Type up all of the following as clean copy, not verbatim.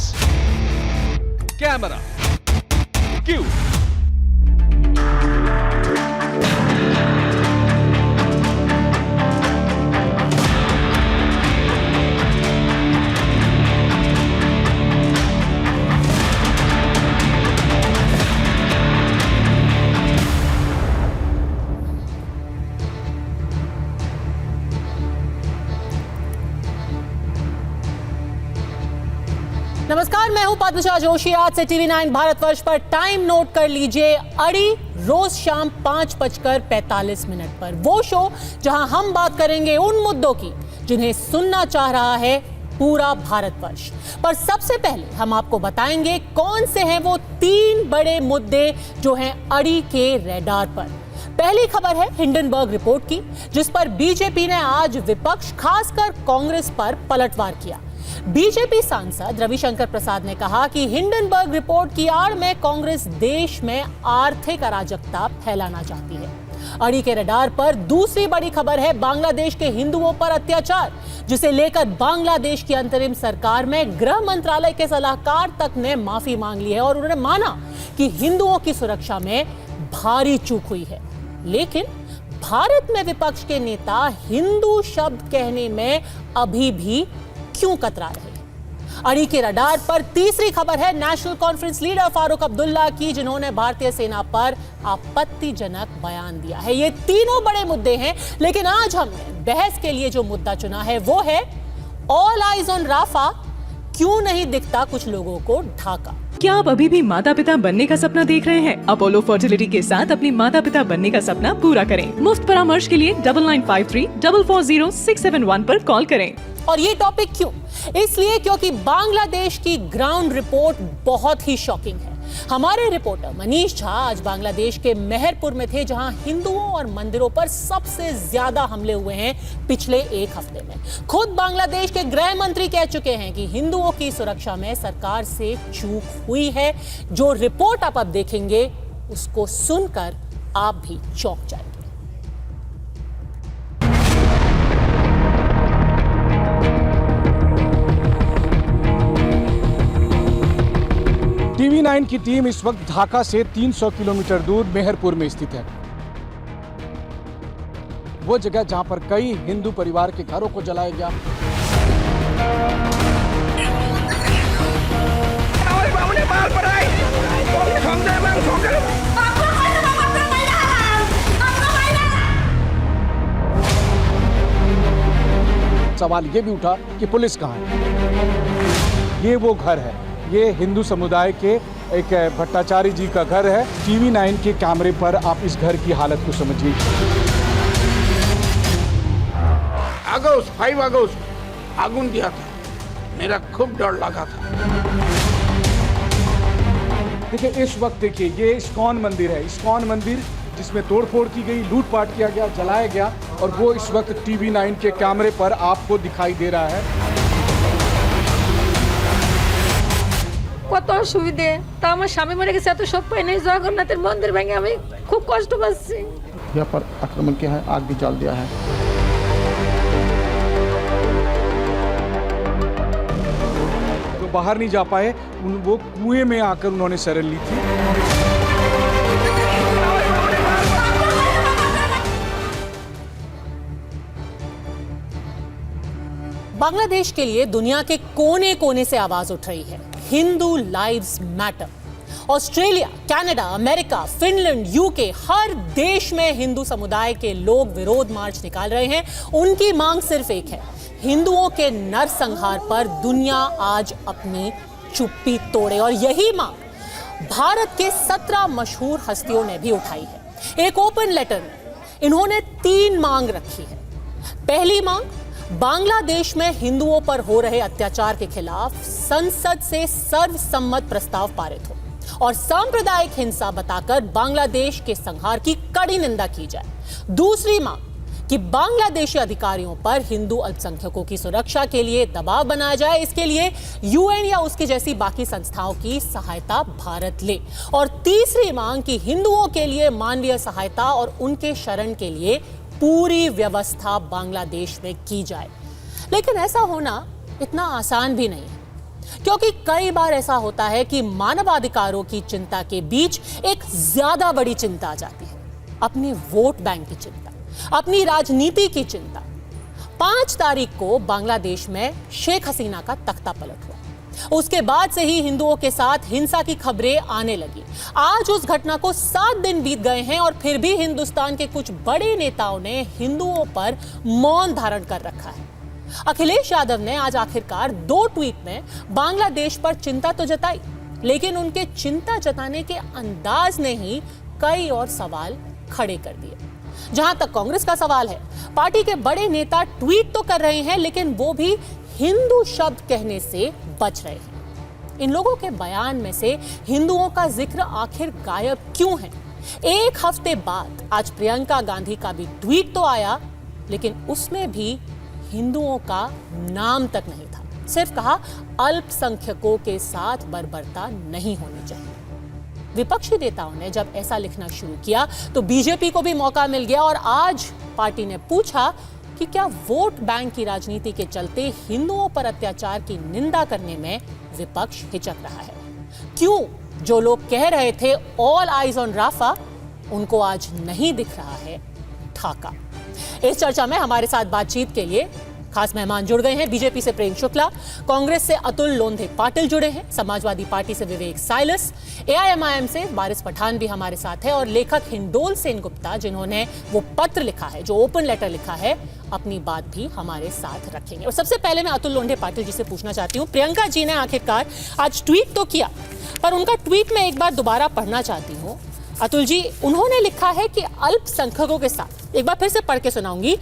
Lights, camera, cue. नमस्कार, मैं हूं पद्मजा जोशी। आज से टीवी 9 भारतवर्ष पर टाइम नोट कर लीजिए। अड़ी रोज शाम 5:45 पर वो शो जहां हम बात करेंगे उन मुद्दों की जिन्हें सुनना चाह रहा है पूरा भारतवर्ष। पर सबसे पहले हम आपको बताएंगे कौन से हैं वो 3 बड़े मुद्दे जो हैं अड़ी के रडार पर। पहली खबर है हिंडनबर्ग रिपोर्ट की, जिस पर बीजेपी ने आज विपक्ष खासकर कांग्रेस पर पलटवार किया। बीजेपी सांसद रविशंकर प्रसाद ने कहा कि हिंडनबर्ग रिपोर्ट की आड़ में कांग्रेस देश में आर्थिक अराजकता फैलाना चाहती है। अड़ी के रडार पर दूसरी बड़ी खबर है बांग्लादेश के हिंदुओं पर अत्याचार, जिसे लेकर बांग्लादेश की अंतरिम सरकार में गृह मंत्रालय के सलाहकार तक ने माफी मांग ली है और उन्होंने माना कि हिंदुओं की सुरक्षा में भारी चूक हुई है। लेकिन भारत में विपक्ष के नेता हिंदू शब्द कहने में अभी भी क्यों कतरा रहे? अड़ी के रडार पर तीसरी खबर है national conference leader Farooq Abdullah की, जिन्होंने भारतीय सेना पर आपत्तिजनक बयान दिया है। ये तीनों बड़े मुद्दे हैं, लेकिन आज हमने बहस के लिए जो मुद्दा चुना है वो है ऑल आइज ऑन राफा, क्यों नहीं दिखता कुछ लोगों को ढाका। क्या आप अभी भी माता पिता बनने का सपना देख रहे हैं? अपोलो फर्टिलिटी के साथ अपनी माता पिता बनने का सपना पूरा करें। मुफ्त परामर्श के लिए 9953440671 पर कॉल करें। और ये टॉपिक क्यों? इसलिए क्योंकि बांग्लादेश की ग्राउंड रिपोर्ट बहुत ही शॉकिंग है। हमारे रिपोर्टर मनीष झा आज बांग्लादेश के मेहरपुर में थे, जहां हिंदुओं और मंदिरों पर सबसे ज्यादा हमले हुए हैं पिछले एक हफ्ते में। खुद बांग्लादेश के गृह मंत्री कह चुके हैं कि हिंदुओं की सुरक्षा में सरकार से चूक हुई है। जो रिपोर्ट आप अब देखेंगे उसको सुनकर आप भी चौंक जाएंगे। टीवी 9 की टीम इस वक्त ढाका से 300 किलोमीटर दूर मेहरपुर में स्थित है। वो जगह जहां पर कई हिंदू परिवार के घरों को जलाया गया। सवाल ये भी उठा कि पुलिस कहां है। ये वो घर है, ये हिंदू समुदाय के एक भट्टाचार्य जी का घर है। टीवी 9 के कैमरे पर आप इस घर की हालत को समझिए। 5 अगस्त आगुन दिया था, मेरा खूब डर लगा था। देखिए इस वक्त देखिए ये इस्कॉन मंदिर है, इस्कॉन मंदिर जिसमें तोड़फोड़ की गई, लूटपाट किया गया, जलाया गया, और वो इस वक्त टीवी 9 के कैमरे पर आपको दिखाई दे रहा है। কত অসুবিধে, তা আমার স্বামী মরে গেছে, এত সব পাই নাই। জগন্নাথের মন্দির ভেঙে আমি খুব কষ্ট পাচ্ছি। यहाँ पर आक्रमण किया है, आग भी जला दिया है। तो बाहर नहीं जा पाए, वो कुएं में आकर उन्होंने शरण ली थी। बांग्लादेश के लिए दुनिया के कोने कोने से आवाज उठ रही है, Hindu lives matter. Australia, Canada, America, Finland, UK, हर देश में हिंदू समुदाय के लोग विरोध मार्च निकाल रहे हैं। उनकी मांग सिर्फ एक है, हिंदुओं के नरसंहार पर दुनिया आज अपनी चुप्पी तोड़े। और यही मांग भारत के 17 मशहूर हस्तियों ने भी उठाई है। एक ओपन लेटर में इन्होंने 3 मांग रखी है। पहली मांग, बांग्लादेश में हिंदुओं पर हो रहे अत्याचार के खिलाफ संसद से सर्वसम्मत प्रस्ताव पारित हो और सांप्रदायिक हिंसा बताकर बांग्लादेश के संहार की कड़ी निंदा की जाए। दूसरी मांग कि बांग्लादेशी अधिकारियों पर हिंदू अल्पसंख्यकों की सुरक्षा के लिए दबाव बनाया जाए। इसके लिए यूएन या उसकी जैसी बाकी संस्थाओं की सहायता भारत ले। और तीसरी मांग कि हिंदुओं के लिए मानवीय सहायता और उनके शरण के लिए पूरी व्यवस्था बांग्लादेश में की जाए। लेकिन ऐसा होना इतना आसान भी नहीं है। क्योंकि कई बार ऐसा होता है कि मानवाधिकारों की चिंता के बीच एक ज्यादा बड़ी चिंता आ जाती है, अपने वोट बैंक की चिंता, अपनी राजनीति की चिंता। 5 तारीख को बांग्लादेश में शेख हसीना का तख्ता पलट हुआ। उसके बाद से ही हिंदुओं के साथ हिंसा की खबरें आने लगी। आज उस घटना को 7 दिन बीत गए हैं और फिर भी हिंदुस्तान के कुछ बड़े नेताओं ने हिंदुओं पर मौन धारण कर रखा है। अखिलेश यादव ने आज आखिरकार 2 ट्वीट में बांग्लादेश पर चिंता तो जताई, लेकिन उनके चिंता जताने के अंदाज ने ही कई और सवाल खड़े कर दिए। जहां तक कांग्रेस का सवाल है, पार्टी के बड़े नेता ट्वीट तो कर रहे हैं, लेकिन वो भी हिंदू शब्द कहने से बच रहे हैं। इन लोगों के बयान में से हिंदुओं का जिक्र आखिर गायब क्यों है? एक हफ्ते बाद आज प्रियंका गांधी का भी ट्वीट तो आया, लेकिन उसमें भी हिंदुओं का नाम तक नहीं था। सिर्फ कहा अल्पसंख्यकों के साथ बर्बरता नहीं होनी चाहिए। विपक्षी नेताओं ने जब ऐसा लिखना शुरू किया तो बीजेपी को भी मौका मिल गया और आज पार्टी ने पूछा कि क्या वोट बैंक की राजनीति के चलते हिंदुओं पर अत्याचार की निंदा करने में विपक्ष हिचक रहा है? क्यों जो लोग कह रहे थे ऑल आइज ऑन राफा, उनको आज नहीं दिख रहा है ढाका? इस चर्चा में हमारे साथ बातचीत के लिए खास मेहमान जुड़ गए हैं। बीजेपी से प्रेम शुक्ला, कांग्रेस से अतुल लोंधे पाटिल जुड़े हैं, समाजवादी पार्टी से विवेक साइलस, एआईएमआईएम से वारिस पठान भी हमारे साथ है और लेखक हिंडोल सेन गुप्ता, जिन्होंने वो पत्र लिखा है, जो ओपन लेटर लिखा है, अपनी बात भी हमारे साथ रखेंगे। और सबसे पहले मैं अतुल लोंधे पाटिल जी से पूछना चाहती हूँ, प्रियंका जी ने आखिरकार आज ट्वीट तो किया, पर उनका ट्वीट मैं एक बार दोबारा पढ़ना चाहती हूँ। अतुल जी, उन्होंने लिखा है कि अल्पसंख्यकों के साथ, एक बार फिर से पढ़ के सुनाऊंगी,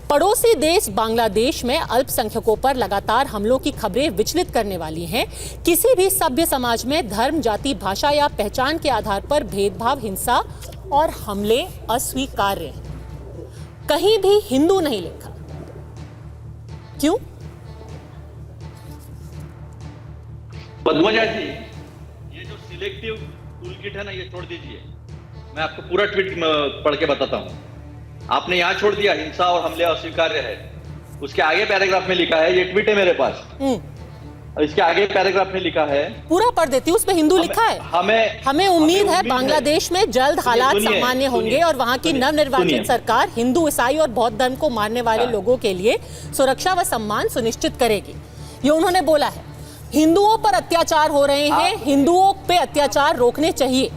पड़ोसी देश बांग्लादेश में अल्पसंख्यकों पर लगातार हमलों की खबरें विचलित करने वाली हैं। किसी भी सभ्य समाज में धर्म, जाति, भाषा या पहचान के आधार पर भेदभाव, हिंसा और हमले अस्वीकार्य हैं। कहीं भी हिंदू नहीं लिखा, क्यों? पद्मजा जी, ये जो सिलेक्टिव टूल किट है ना, ये छोड़ दीजिए। मैं आपको पूरा ट्वीट पढ़ के बताता हूँ। आपने यहाँ छोड़ दिया हिंसा और हमले अस्वीकार्य है, उसके आगे पैराग्राफ में लिखा है, ये ट्वीट है मेरे पास, और इसके आगे पैराग्राफ में लिखा है, पूरा पढ़ देती हूँ, उसमें हिंदू लिखा है। हमें उम्मीद है बांग्लादेश में जल्द हालात सामान्य होंगे और वहाँ की नवनिर्वाचित सरकार हिंदू, ईसाई और बौद्ध धर्म को मानने वाले लोगों के लिए सुरक्षा व सम्मान सुनिश्चित करेगी, ये उन्होंने बोला है। हिंदुओं पर अत्याचार हो रहे हैं, हिंदुओं पे अत्याचार रोकने चाहिए।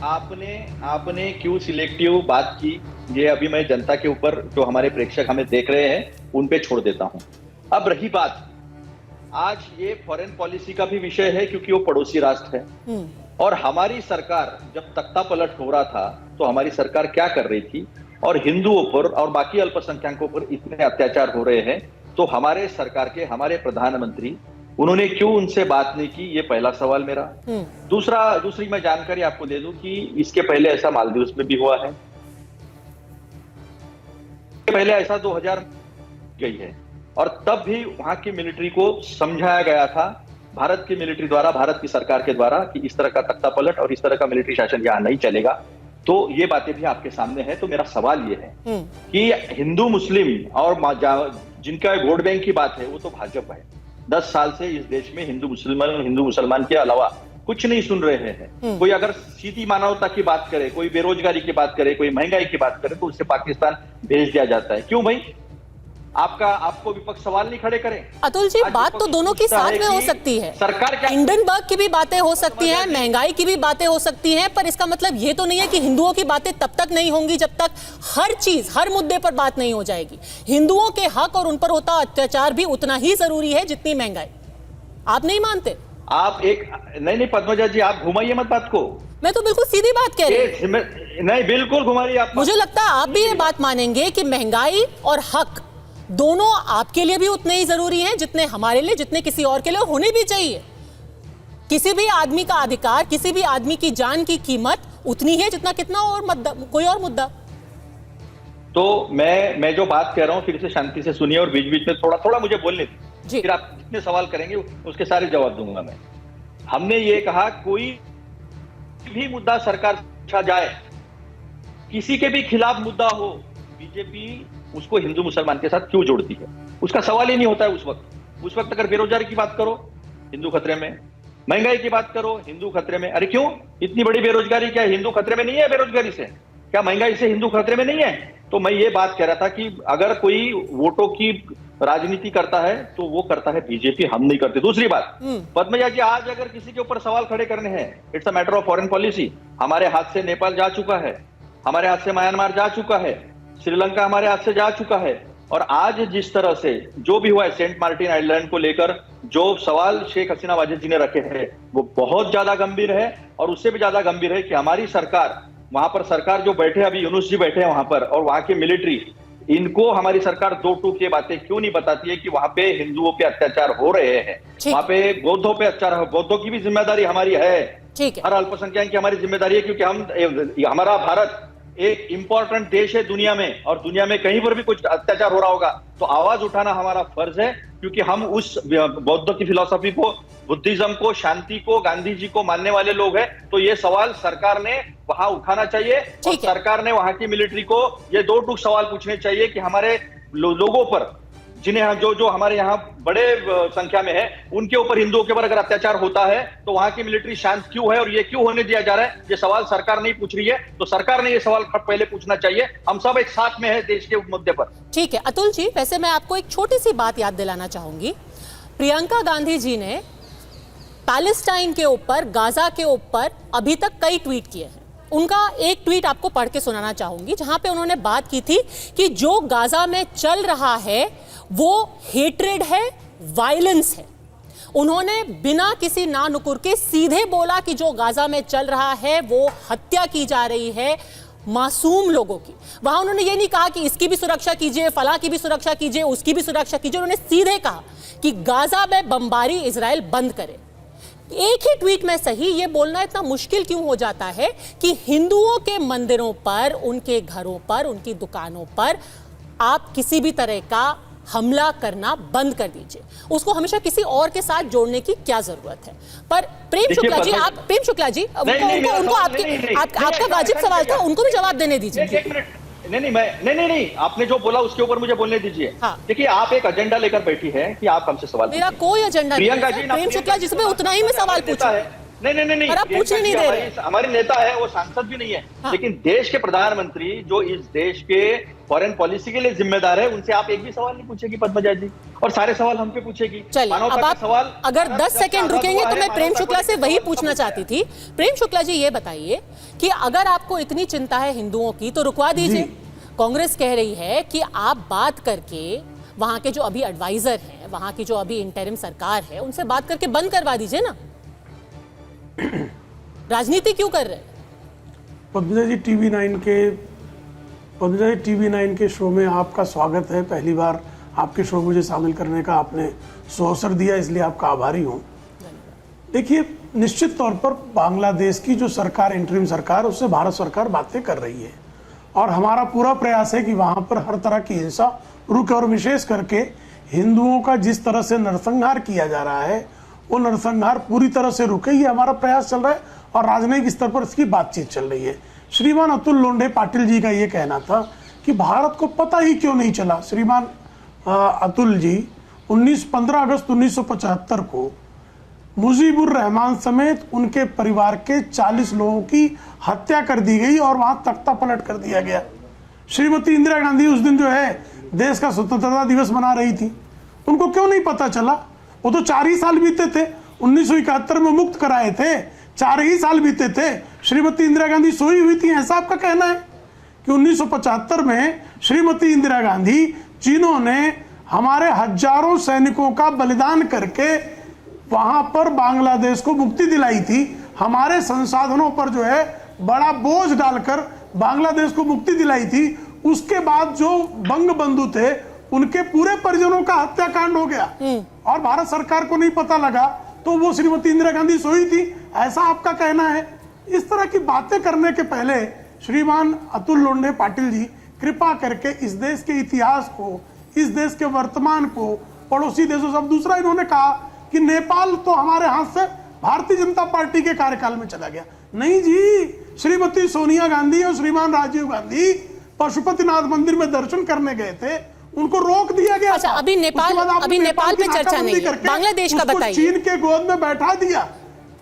आपने क्यों सिलेक्टिव बात की, ये अभी मैं जनता के ऊपर, जो हमारे प्रेक्षक हमें देख रहे हैं, उन पे छोड़ देता हूं। अब रही बात, आज ये फॉरेन पॉलिसी का भी विषय है, क्योंकि वो पड़ोसी राष्ट्र है और हमारी सरकार जब तख्ता पलट हो रहा था तो हमारी सरकार क्या कर रही थी, और हिंदुओं पर और बाकी अल्पसंख्यकों पर इतने अत्याचार हो रहे हैं, तो हमारे सरकार के, हमारे प्रधानमंत्री, उन्होंने क्यों उनसे बात नहीं की? ये पहला सवाल मेरा। दूसरी मैं जानकारी आपको दे दूं कि इसके पहले ऐसा मालदीव्स में भी हुआ है, पहले ऐसा 2000 गई है, और तब भी वहां की मिलिट्री को समझाया गया था, भारत की मिलिट्री द्वारा, भारत की सरकार के द्वारा, कि इस तरह का तख्ता पलट और इस तरह का मिलिट्री शासन यहाँ नहीं चलेगा। तो ये बातें भी आपके सामने है। तो मेरा सवाल ये है कि हिंदू मुस्लिम और जिनका वोट बैंक की बात है, वो तो भाजपा है। 10 साल से इस देश में हिंदू मुसलमान के अलावा कुछ नहीं सुन रहे हैं। कोई अगर सीधी मानवता की बात करे, कोई बेरोजगारी की बात करे, कोई महंगाई की बात करे, तो उससे पाकिस्तान भेज दिया जाता है। क्यों भाई? आपको विपक्ष सवाल नहीं खड़े करें? अतुल जी, बात तो दोनों की साथ में हो सकती है। सरकार क्या, हिंडनबर्ग की भी बातें हो सकती हैं, महंगाई की भी बातें हो सकती हैं, पर इसका मतलब ये तो नहीं है कि हिंदुओं की बातें तब तक नहीं होंगी जब तक हर चीज, हर मुद्दे पर बात नहीं हो जाएगी। हिंदुओं के हक और उन पर होता अत्याचार भी उतना ही जरूरी है जितनी महंगाई। आप नहीं मानते? आप एक नहीं पद्मजा जी, आप घुमाइए मत बात को। मैं तो बिल्कुल सीधी बात कह रही हूं। नहीं, बिल्कुल घुमाइए आप। मुझे लगता है आप भी ये बात मानेंगे कि महंगाई और हक दोनों आपके लिए भी उतने ही जरूरी हैं जितने हमारे लिए, जितने किसी और के लिए होने भी चाहिए। किसी भी आदमी का अधिकार, किसी भी आदमी की जान की कीमत उतनी है जितना कोई और मुद्दा। तो मैं जो बात कह रहा हूं, फिर से शांति से सुनिए और बीच बीच में थोड़ा मुझे बोलने दीजिए, फिर आप जितने सवाल करेंगे उसके सारे जवाब दूंगा मैं। हमने ये कहा, कोई भी मुद्दा सरकार पूछा जाए, किसी के भी खिलाफ मुद्दा हो, बीजेपी उसको हिंदू मुसलमान के साथ क्यों जोड़ती है? उसका सवाल ही नहीं होता है उस वक्त। उस वक्त अगर बेरोजगारी की बात करो, हिंदू खतरे में, महंगाई की बात करो, हिंदू खतरे में। अरे क्यों इतनी बड़ी बेरोजगारी? क्या हिंदू खतरे में नहीं है बेरोजगारी से? क्या महंगाई से हिंदू खतरे में नहीं है? तो मैं ये बात कह रहा था कि अगर कोई वोटों की राजनीति करता है तो वो करता है बीजेपी, हम नहीं करते। दूसरी बात, पद्मजा जी, आज अगर किसी के ऊपर सवाल खड़े करने हैं, it's a matter of foreign policy. हमारे हाथ से नेपाल जा चुका है, हमारे हाथ से म्यांमार जा चुका है, श्रीलंका हमारे हाथ से जा चुका है। और आज जिस तरह से जो भी हुआ है सेंट मार्टिन आइलैंड को लेकर, जो सवाल शेख हसीना वाजिद जी ने रखे हैं वो बहुत ज्यादा गंभीर है। और उससे भी ज्यादा गंभीर है कि हमारी सरकार, वहां पर सरकार जो बैठे, अभी यूनुस जी बैठे हैं वहां पर, और वहां की मिलिट्री, इनको हमारी सरकार दो टूक ये बातें क्यों नहीं बताती है कि वहां पे हिंदुओं पे अत्याचार हो रहे हैं, वहां पे बौद्धों पे अत्याचार, बौद्धों की भी जिम्मेदारी हमारी है, हर अल्पसंख्यक की हमारी जिम्मेदारी है, क्योंकि हमारा भारत एक इंपॉर्टेंट देश है दुनिया में, और दुनिया में कहीं पर भी कुछ अत्याचार हो रहा होगा तो आवाज उठाना हमारा फर्ज है, क्योंकि हम उस बौद्ध की फिलॉसफी को, बुद्धिज्म को, शांति को, गांधी जी को मानने वाले लोग हैं। तो ये सवाल सरकार ने वहां उठाना चाहिए, और सरकार ने वहां की मिलिट्री को ये दो टूक सवाल पूछने चाहिए कि हमारे लोगों पर, जिन्हें जो हमारे यहाँ बड़े संख्या में है, उनके ऊपर, हिंदुओं के ऊपर अगर अत्याचार होता है तो वहां की मिलिट्री शांत क्यों है और ये क्यों होने दिया जा रहा है? ये सवाल सरकार नहीं पूछ रही है, तो सरकार ने ये सवाल पहले पूछना चाहिए। हम सब एक साथ में है देश के मुद्दे पर। ठीक है अतुल जी, वैसे मैं आपको एक छोटी सी बात याद दिलाना चाहूंगी। प्रियंका गांधी जी ने पैलेस्टाइन के ऊपर, गाजा के ऊपर अभी तक कई ट्वीट किए हैं। उनका एक ट्वीट आपको पढ़ के सुनाना चाहूंगी, जहां पे उन्होंने बात की थी कि जो गाजा में चल रहा है वो हेट्रेड है, वायलेंस है। उन्होंने बिना किसी ना नुकुर के सीधे बोला कि जो गाजा में चल रहा है वो हत्या की जा रही है मासूम लोगों की। वहां उन्होंने ये नहीं कहा कि इसकी भी सुरक्षा कीजिए, फलां की भी सुरक्षा कीजिए, उसकी भी सुरक्षा कीजिए। उन्होंने सीधे कहा कि गाजा में बमबारी इजराइल बंद करे। एक ही ट्वीट में सही ये बोलना इतना मुश्किल क्यों हो जाता है कि हिंदुओं के मंदिरों पर, उनके घरों पर, उनकी दुकानों पर आप किसी भी तरह का हमला करना बंद कर दीजिए। उसको हमेशा किसी और के साथ जोड़ने की क्या जरूरत है? पर प्रेम शुक्ला जी, आप प्रेम शुक्ला जी, उनको आपका वाजिब सवाल था, उनको भी जवाब देने दीजिए। नहीं, आपने जो बोला उसके ऊपर मुझे बोलने दीजिए। देखिए, आप एक एजेंडा लेकर बैठी है कि आप हमसे सवाल, मेरा कोई एजेंडा नहीं है। प्रेम शुक्ला जी से उतना ही मैं सवाल पूछा है। नहीं, आप पूछने नहीं दे रहे। हमारी नेता है, वो सांसद भी नहीं है, लेकिन देश के प्रधानमंत्री जो इस देश के फॉरेन पॉलिसी के लिए जिम्मेदार है, उनसे आप एक भी सवाल नहीं पूछेगी पद्मजा जी, और सारे सवाल हम पे पूछेगी। चलिए, अब आप सवाल अगर 10 सेकंड रुकेंगे तो मैं प्रेम शुक्ला से वही पूछना चाहती थी। प्रेम शुक्ला जी, ये बताइए कि अगर आपको इतनी चिंता है हिंदुओं की तो रुकवा दीजिए। कांग्रेस कह रही है कि आप बात करके वहां के जो अभी एडवाइजर हैं, वहां की जो अभी इंटरिम सरकार है, उनसे बात करके बंद करवा दीजिए ना। राजनीति क्यों कर रहे हैं? पद्मजा जी, टीवी 9 के शो में आपका स्वागत है। पहली बार आपके शो मुझे शामिल करने का आपने अवसर दिया, इसलिए आपका आभारी हूँ। देखिए, निश्चित तौर पर बांग्लादेश की जो सरकार, इंटरिम सरकार, उससे भारत सरकार बातें कर रही है, और हमारा पूरा प्रयास है कि वहाँ पर हर तरह की हिंसा रुके, और विशेष करके हिंदुओं का जिस तरह से नरसंहार किया जा रहा है वो नरसंहार पूरी तरह से रुके, ये हमारा प्रयास चल रहा है, और राजनयिक स्तर पर इसकी बातचीत चल रही है। श्रीमान अतुल लोंढे पाटिल जी का ये कहना था कि भारत को पता ही क्यों नहीं चला। श्रीमान अतुल जी, 15 अगस्त 1975 को मुजीबुर रहमान समेत उनके परिवार के 40 लोगों की हत्या कर दी गई और वहां तख्ता पलट कर दिया गया। श्रीमती इंदिरा गांधी उस दिन जो है देश का स्वतंत्रता दिवस मना रही थी, उनको क्यों नहीं पता चला? वो तो 4 ही साल बीते थे, 1971 में मुक्त कराए थे, 4 ही साल बीते थे, श्रीमती इंदिरा गांधी सोई हुई थी, ऐसा आपका कहना है? कि 1975 में श्रीमती इंदिरा गांधी, जिन्होंने हमारे हजारों सैनिकों का बलिदान करके वहां पर बांग्लादेश को मुक्ति दिलाई थी, हमारे संसाधनों पर जो है बड़ा बोझ डालकर बांग्लादेश को मुक्ति दिलाई थी, उसके बाद जो बंग बंधु थे उनके पूरे परिजनों का हत्याकांड हो गया और भारत सरकार को नहीं पता लगा, तो वो श्रीमती इंदिरा गांधी सोई थी, ऐसा आपका कहना है? इस तरह की बातें करने के पहले श्रीमान अतुल लोंढे पाटिल जी, कृपा करके इस देश के इतिहास को, इस देश के वर्तमान को, पड़ोसी देशों से। दूसरा, इन्होंने कहा कि नेपाल तो हमारे हाथ से भारतीय जनता पार्टी के कार्यकाल में चला गया। नहीं जी, श्रीमती सोनिया गांधी और श्रीमान राजीव गांधी पशुपतिनाथ मंदिर में दर्शन करने गए थे, उनको रोक दिया गया अच्छा, था। अभी नेपाल- उसके बाद आपने अभी नेपाल पे की चर्चा नाकाबंदी नहीं है। करके बांग्लादेश का उसको बताइए। चीन के गोद में बैठा दिया।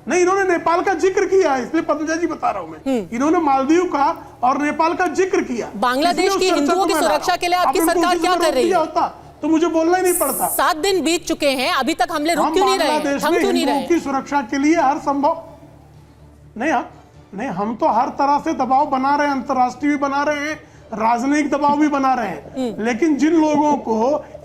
नहीं, इन्होंने नेपाल का जिक्र किया, इसलिए पद्मजा जी बता रहा हूं मैं, इन्होंने मालदीव का और नेपाल का जिक्र किया। बांग्लादेश इसलिए की उस चर्चा हिंदुओं को की मैं ला रहा सुरक्षा हूं। के लिए आपकी अब इनको सरकार उसी क्या समय कर रोक रही दिया है? होता तो मुझे बोलना ही नहीं पड़ता। 7 दिन बीत चुके हैं, अभी तक हमले रुक हम क्यों नहीं रहे हैं? बांग्लादेश थम में क्यों नहीं हिंदुओं रहे? की सुरक्षा के लिए हर संभव नहीं, हम तो हर तरह से दबाव बना रहे हैं, अंतर्राष्ट्रीय भी बना रहे हैं, राजनयिक दबाव भी बना रहे हैं। लेकिन जिन लोगों को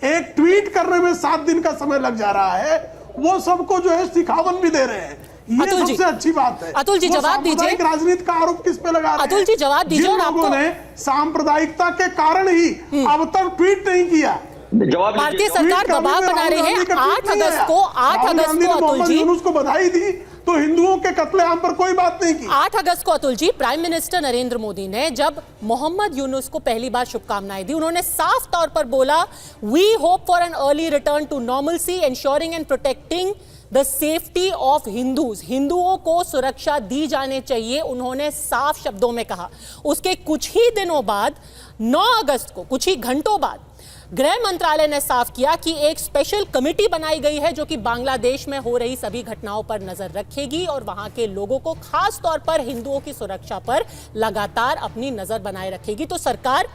एक ट्वीट करने में 7 दिन का समय लग जा रहा है, वो सबको जो है सिखावन भी दे रहे हैं। ये अतुल जी, सबसे अच्छी बात है। अतुल जी, वो जवाब दीजिए। सांप्रदायिक राजनीति का आरोप किस पे लगा रहे हैं? अतुल जी, जवाब दीजिए। जिन और लोगों आपको ने सांप्रदायिकता के कारण ही अब तक ट्वीट नहीं किया। जवाब भारतीय लीजिए। सरकार ट्वीट दबाव करने में बना रही है। राहुल गांधी का 8 ट्वीट नहीं अगस्त आया। को 8 राहुल अगस्त गांधी को ने अतुल मोहम्मद जी यूनुस को बधाई दी तो हिंदुओं के कत्लेआम पर कोई बात नहीं की। 8 अगस्त को अतुल जी प्राइम मिनिस्टर नरेंद्र मोदी ने जब मोहम्मद यूनुस को पहली बार शुभकामनाएं दी, उन्होंने साफ तौर पर बोला, we hope for an early return to normalcy, ensuring and protecting the safety of Hindus. हिंदुओं को सुरक्षा दी जानी चाहिए, उन्होंने साफ शब्दों में कहा। उसके कुछ ही दिनों बाद 9 अगस्त को, कुछ ही घंटों बाद, गृह मंत्रालय ने साफ किया कि एक स्पेशल कमेटी बनाई गई है जो कि बांग्लादेश में हो रही सभी घटनाओं पर नजर रखेगी और वहां के लोगों को, खास तौर पर हिंदुओं की सुरक्षा पर लगातार अपनी नजर बनाए रखेगी। तो सरकार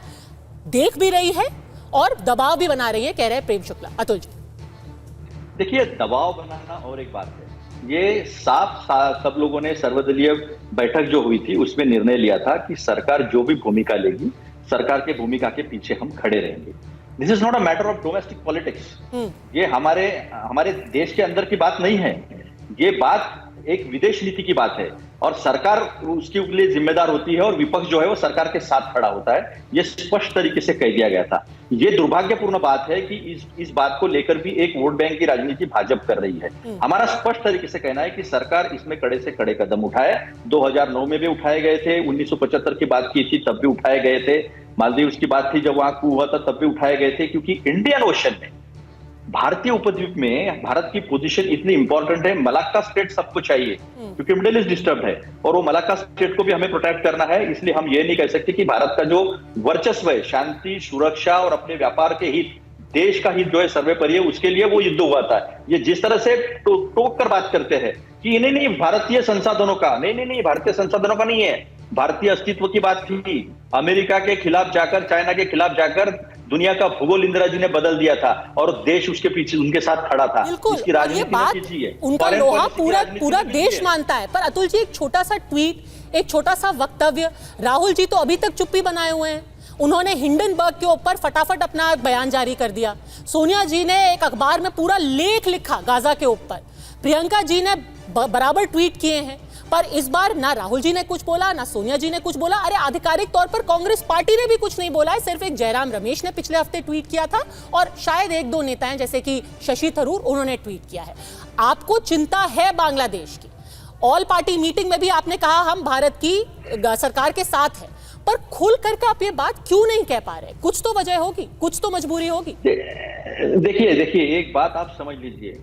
देख भी रही है और दबाव भी बना रही है, कह रहे हैं प्रेम शुक्ला। अतुल जी, देखिए, दबाव बनाना और एक बात है, ये साफ सब लोगों ने सर्वदलीय बैठक जो हुई थी उसमें निर्णय लिया था कि सरकार जो भी भूमिका लेगी, सरकार के भूमिका के पीछे हम खड़े रहेंगे। This is not a matter of domestic politics. ये हमारे देश के अंदर की बात नहीं है, ये बात एक विदेश नीति की बात है और सरकार उसके लिए जिम्मेदार होती है और विपक्ष जो है वो सरकार के साथ खड़ा होता है। ये स्पष्ट तरीके से कह दिया गया था। ये दुर्भाग्यपूर्ण बात है कि इस बात को लेकर भी एक वोट बैंक की राजनीति भाजपा कर रही है। हमारा स्पष्ट तरीके से कहना है कि सरकार इसमें कड़े से कड़े कदम उठाए। 2009 में भी उठाए गए थे, 1975 की बात की थी तब भी उठाए गए थे, मालदीव की बात थी जब वहां कू हुआ था तब भी उठाए गए थे, क्योंकि इंडियन ओशन में, भारतीय उपद्वीप में भारत की पोजीशन इतनी इंपॉर्टेंट है। मलाक्का स्टेट सबको चाहिए क्योंकि मिडिल ईस्ट डिस्टर्ब है और वो मलाक्का स्टेट को भी हमें प्रोटेक्ट करना है। इसलिए हम ये नहीं कह सकते कि भारत का जो वर्चस्व है, शांति, सुरक्षा और अपने व्यापार के हित, देश का हित जो है सर्वोपरि है, उसके लिए वो युद्ध हुआ था। ये जिस तरह से टोक कर बात करते हैं कि नहीं भारतीय संसाधनों का, नहीं भारतीय संसाधनों का नहीं है, भारतीय अस्तित्व की बात थी। अमेरिका के खिलाफ जाकर, चाइना के खिलाफ जाकर दुनिया का भूगोल इंदिरा जी ने बदल दिया था और देश उसके पीछे उनके साथ खड़ा था। बिल्कुल, इसकी और ये राजनीति बात में कीजिए। उनका फॉरेन लोहा पॉलिसी की पूरा राजनीति पूरा में देश कीजिए। मानता है। पर अतुल जी, एक छोटा सा ट्वीट, एक छोटा सा वक्तव्य, राहुल जी तो अभी तक चुप्पी बनाए हुए हैं। उन्होंने हिंडनबर्ग के ऊपर फटाफट अपना बयान जारी कर दिया। सोनिया जी ने एक अखबार में पूरा लेख लिखा गाजा के ऊपर। प्रियंका जी ने बराबर ट्वीट किए हैं, पर इस बार ना राहुल जी ने कुछ बोला, ना सोनिया जी ने कुछ बोला। अरे आधिकारिक तौर पर कांग्रेस पार्टी ने भी कुछ नहीं बोला है, सिर्फ एक जयराम रमेश ने पिछले हफ्ते ट्वीट किया था और शायद 1-2 नेता हैं जैसे कि शशि थरूर, उन्होंने ट्वीट किया है। आपको चिंता है बांग्लादेश की। ऑल पार्टी मीटिंग में भी आपने कहा हम भारत की सरकार के साथ हैं, पर खुल करके आप ये बात क्यों नहीं कह पा रहे? कुछ तो वजह होगी, कुछ तो मजबूरी होगी। देखिए एक बात आप समझ लीजिए,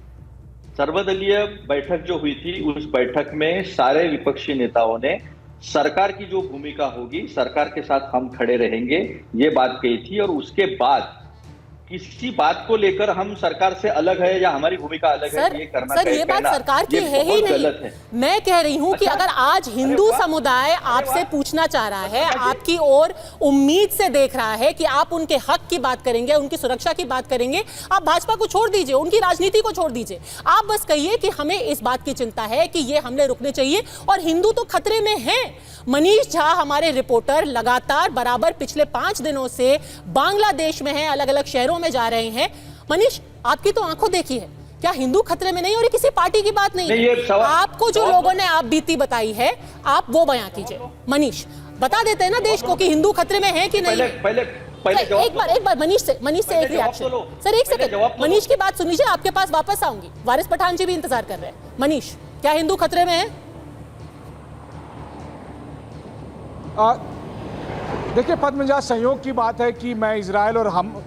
सर्वदलीय बैठक जो हुई थी उस बैठक में सारे विपक्षी नेताओं ने सरकार की जो भूमिका होगी, सरकार के साथ हम खड़े रहेंगे, ये बात कही थी। और उसके बाद किसी बात को लेकर हम सरकार से अलग है या हमारी भूमिका अलग है, ये करना सर, ये बात सरकार की है ही नहीं। मैं कह रही हूं कि अगर आज हिंदू समुदाय आपसे पूछना चाह रहा है, आपकी ओर उम्मीद से देख रहा है कि आप उनके हक की बात करेंगे, उनकी सुरक्षा की बात करेंगे, आप भाजपा को छोड़ दीजिए, उनकी राजनीति को छोड़ दीजिए। आप बस कहिए कि हमें इस बात की चिंता है कि ये हमले रुकने चाहिए और हिंदू तो खतरे में हैं। मनीष झा हमारे रिपोर्टर लगातार बराबर पिछले 5 दिनों से बांग्लादेश में हैं, अलग अलग शहरों में जा रहे हैं। मनीष, आपकी तो आंखों देखी है, क्या हिंदू खतरे में नहीं? और ये किसी पार्टी की बात नहीं है, आपको जो लोगों ने आप बीती बताई है, आप वो बयां कीजिए। मनीष, बता देते हैं ना देश को कि हिंदू खतरे में है कि नहीं। एक बार मनीष से एक रिएक्शन। सर एक सेकंड, मनीष की बात सुन लीजिए, आपके पास वापस आऊंगी। वारिस पठान जी भी इंतजार कर रहे हैं। मनीष, क्या हिंदू खतरे में है? देखिए पद्मजा, संयोग की बात है कि मैं इजराइल और हम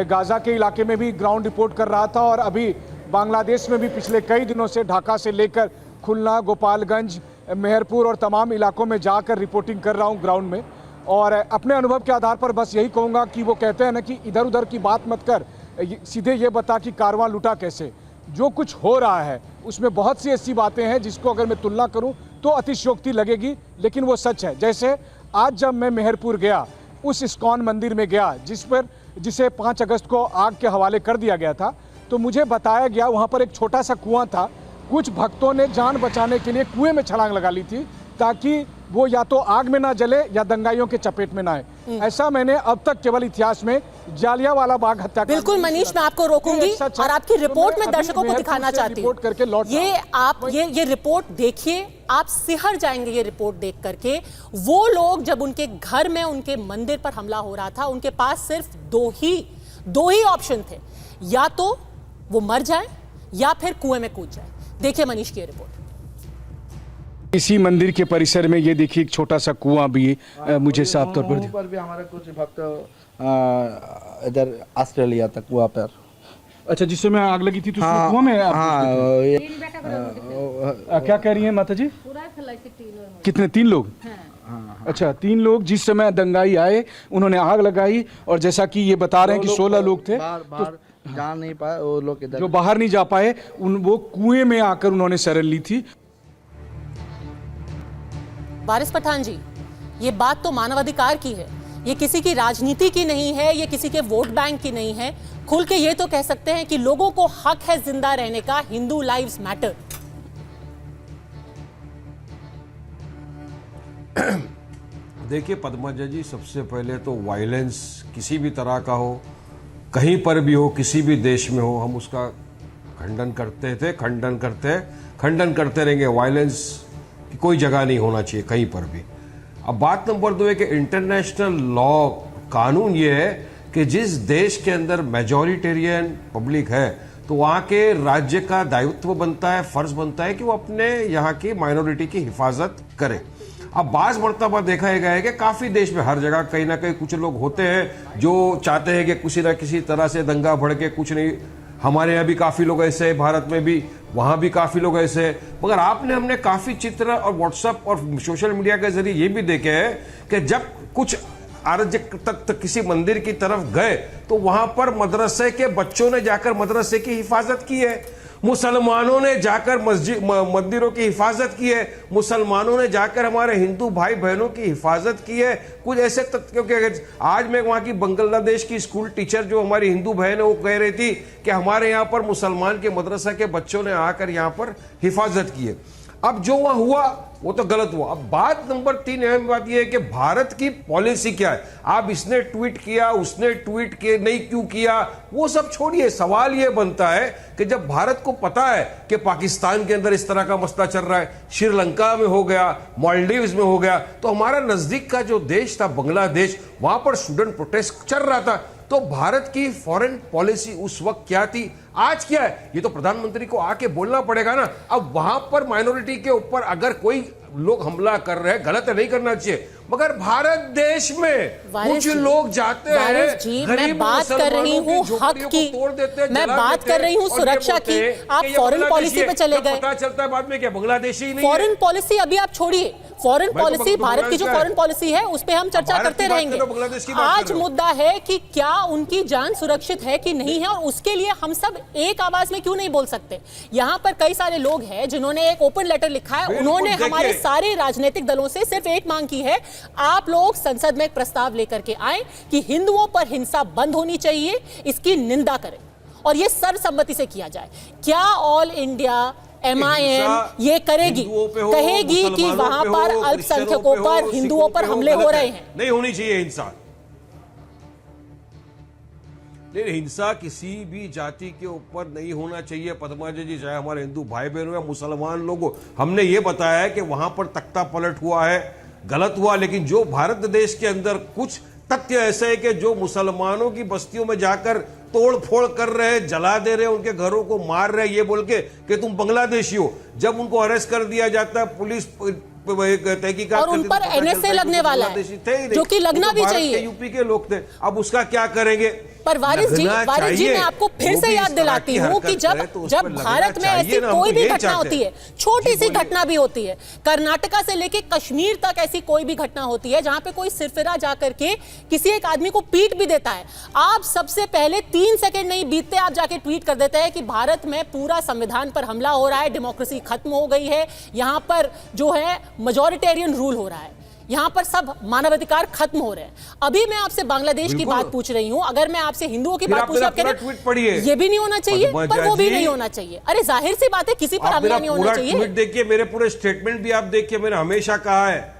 गाजा के इलाके में भी ग्राउंड रिपोर्ट कर रहा था और अभी बांग्लादेश में भी पिछले कई दिनों से ढाका से लेकर खुलना, गोपालगंज, मेहरपुर और तमाम इलाकों में जाकर रिपोर्टिंग कर रहा हूं ग्राउंड में। और अपने अनुभव के आधार पर बस यही कहूँगा कि वो कहते हैं ना कि इधर उधर की बात मत कर, सीधे ये बता कि कारवां लुटा कैसे। जो कुछ हो रहा है उसमें बहुत सी ऐसी बातें हैं जिसको अगर मैं तुलना करूं तो अतिशयोक्ति लगेगी, लेकिन वो सच है। जैसे आज जब मैं मेहरपुर गया, उस इस्कॉन मंदिर में गया जिसे 5 अगस्त को आग के हवाले कर दिया गया था, तो मुझे बताया गया वहाँ पर एक छोटा सा कुआं था। कुछ भक्तों ने जान बचाने के लिए कुएं में छलांग लगा ली थी ताकि वो या तो आग में ना जले या दंगाइयों के चपेट में ना आए। ऐसा मैंने अब तक केवल इतिहास में जालियांवाला बाग हत्याकांड। बिल्कुल मनीष, मैं आपको रोकूंगी और आपकी रिपोर्ट में दर्शकों को दिखाना चाहती हूँ। ये रिपोर्ट देखिए, आप सिहर जाएंगे ये रिपोर्ट देख करके। वो लोग जब उनके घर में उनके मंदिर पर हमला हो रहा था, उनके पास सिर्फ दो ही ऑप्शन थे, या तो वो मर जाए या फिर कुएं में कूद जाए। देखिए मनीष की रिपोर्ट। इसी मंदिर के परिसर में ये देखिए एक छोटा सा कुआं भी मुझे साफ तौर पर भी हमारा कुछ भक्त इधर आश्रय लिया था कुआं पर। अच्छा, जिस समय आग लगी थी तो कुआं में क्या कह रही हैं माता जी? कितने? 3 लोग? अच्छा, 3 लोग जिस समय दंगाई आए उन्होंने आग लगाई, और जैसा कि ये बता रहे हैं कि 16 लोग थे बाहर जा नहीं पाए, वो लोग जो बाहर नहीं जा पाए वो कुएं में आकर उन्होंने शरण ली थी। वारिस पठान जी, ये बात तो मानवाधिकार की है, ये किसी की राजनीति की नहीं है, ये किसी के वोट बैंक की नहीं है। खुल के ये तो कह सकते हैं कि लोगों को हक है जिंदा रहने का। Hindu lives matter. देखिए पद्मजा जी, सबसे पहले तो वायलेंस किसी भी तरह का हो, कहीं पर भी हो, किसी भी देश में हो, हम उसका खंडन करते थे, खंडन करते रहेंगे। वायलेंस की कोई जगह नहीं होना चाहिए कहीं पर भी। अब बात नंबर 2 है कि इंटरनेशनल लॉ, कानून ये है कि जिस देश के अंदर मेजॉरिटेरियन पब्लिक है तो वहाँ के राज्य का दायित्व बनता है, फर्ज बनता है कि वो अपने यहाँ की माइनॉरिटी की हिफाजत करे। अब बाज़ मरतबा देखा गया है कि काफ़ी देश में हर जगह कहीं ना कहीं कुछ लोग होते हैं जो चाहते हैं कि किसी न किसी तरह से दंगा भड़के, कुछ नहीं। हमारे यहाँ भी काफ़ी लोग ऐसे हैं, भारत में भी, वहाँ भी काफ़ी लोग ऐसे हैं। मगर हमने काफ़ी चित्र और व्हाट्सएप और सोशल मीडिया के जरिए ये भी देखे हैं कि जब कुछ अराजक तक किसी मंदिर की तरफ गए तो वहाँ पर मदरसे के बच्चों ने जाकर मदरसे की हिफाजत की है, मुसलमानों ने जाकर मंदिरों की हिफाजत की है, मुसलमानों ने जाकर हमारे हिंदू भाई बहनों की हिफाजत की है। कुछ ऐसे तथ्यों के आज मैं वहाँ की बांग्लादेश की स्कूल टीचर जो हमारी हिंदू बहन है वो कह रही थी कि हमारे यहाँ पर मुसलमान के मदरसा के बच्चों ने आकर यहाँ पर हिफाजत की है। अब जो वहाँ हुआ वो तो गलत हुआ। अब बात नंबर 3 अहम बात यह है कि भारत की पॉलिसी क्या है। आप इसने ट्वीट किया, उसने ट्वीट किया, नहीं क्यों किया, वो सब छोड़िए। सवाल यह बनता है कि जब भारत को पता है कि पाकिस्तान के अंदर इस तरह का मसला चल रहा है, श्रीलंका में हो गया, मालदीव्स में हो गया, तो हमारा नजदीक का जो देश था बांग्लादेश, वहां पर स्टूडेंट प्रोटेस्ट चल रहा था, तो भारत की फॉरेन पॉलिसी उस वक्त क्या थी, आज क्या है, ये तो प्रधानमंत्री को आके बोलना पड़ेगा ना। अब वहां पर माइनॉरिटी के ऊपर अगर कोई लोग हमला कर रहे हैं, गलत है, नहीं करना चाहिए, मगर भारत देश में कुछ लोग जाते हैं, मैं बात कर रही हूँ हक की, मैं बात कर रही हूँ सुरक्षा की। आप फॉरेन पॉलिसी पे चले गए, पता चलता है बाद में क्या बांग्लादेशी नहीं। फॉरेन पॉलिसी अभी आप छोड़िए, फॉरेन पॉलिसी, भारत की जो फॉरेन पॉलिसी है उस पे हम चर्चा करते रहेंगे। आज मुद्दा है कि क्या उनकी जान सुरक्षित है कि नहीं है, और उसके लिए हम सब एक आवाज में क्यों नहीं बोल सकते। यहाँ पर कई सारे लोग हैं जिन्होंने एक ओपन लेटर लिखा है, उन्होंने हमारे सारे राजनीतिक दलों से सिर्फ एक मांग की है, आप लोग संसद में एक प्रस्ताव लेकर के आए कि हिंदुओं पर हिंसा बंद होनी चाहिए, इसकी निंदा करें और यह सर्वसम्मति से किया जाए। क्या ऑल इंडिया MIM ये करेगी, कहेगी कि वहां पर अल्पसंख्यकों पर, हिंदुओं पर हमले हो रहे हैं? नहीं होनी चाहिए हिंसा। नहीं, हिंसा किसी भी जाति के ऊपर नहीं होना चाहिए पद्मा जी, चाहे हमारे हिंदू भाई बहन हो या मुसलमान लोग हो। हमने ये बताया है कि वहां पर तख्ता पलट हुआ है, गलत हुआ, लेकिन जो भारत देश के अंदर कुछ तथ्य ऐसे है कि जो मुसलमानों की बस्तियों में जाकर तोड़ फोड़ कर रहे, जला दे रहे, उनके घरों को मार रहे, ये बोल के कि तुम बांग्लादेशी हो। जब उनको अरेस्ट कर दिया जाता है, पुलिस तहकीकात और उन पर NSA लगने वाला है, जो कि लगना भी चाहिए। यूपी के लोग थे, अब उसका क्या करेंगे? पर वारिस जी मैं आपको फिर से याद दिलाती हूँ कि जब भारत में ऐसी कोई भी घटना होती है, छोटी सी घटना भी होती है, कर्नाटका से लेके कश्मीर तक ऐसी कोई भी घटना होती है जहां पे कोई सिरफिरा जाकर के किसी एक आदमी को पीट भी देता है, आप सबसे पहले 3 सेकंड नहीं बीतते आप जाके ट्वीट कर देते हैं कि भारत में पूरा संविधान पर हमला हो रहा है, डेमोक्रेसी खत्म हो गई है, यहां पर जो है मेजॉरिटेरियन रूल हो रहा है, यहां पर सब मानवाधिकार खत्म हो रहे हैं। अभी मैं आपसे बांग्लादेश की बात पूछ रही हूं, अगर मैं आपसे हिंदुओं की बात पूछ रही हूं, ये भी नहीं होना चाहिए पर वो भी नहीं होना चाहिए। अरे जाहिर सी बात है किसी पर हमला नहीं होना चाहिए। ट्वीट देखिए, मेरे पूरे स्टेटमेंट भी आप देखिए, मैंने हमेशा कहा है,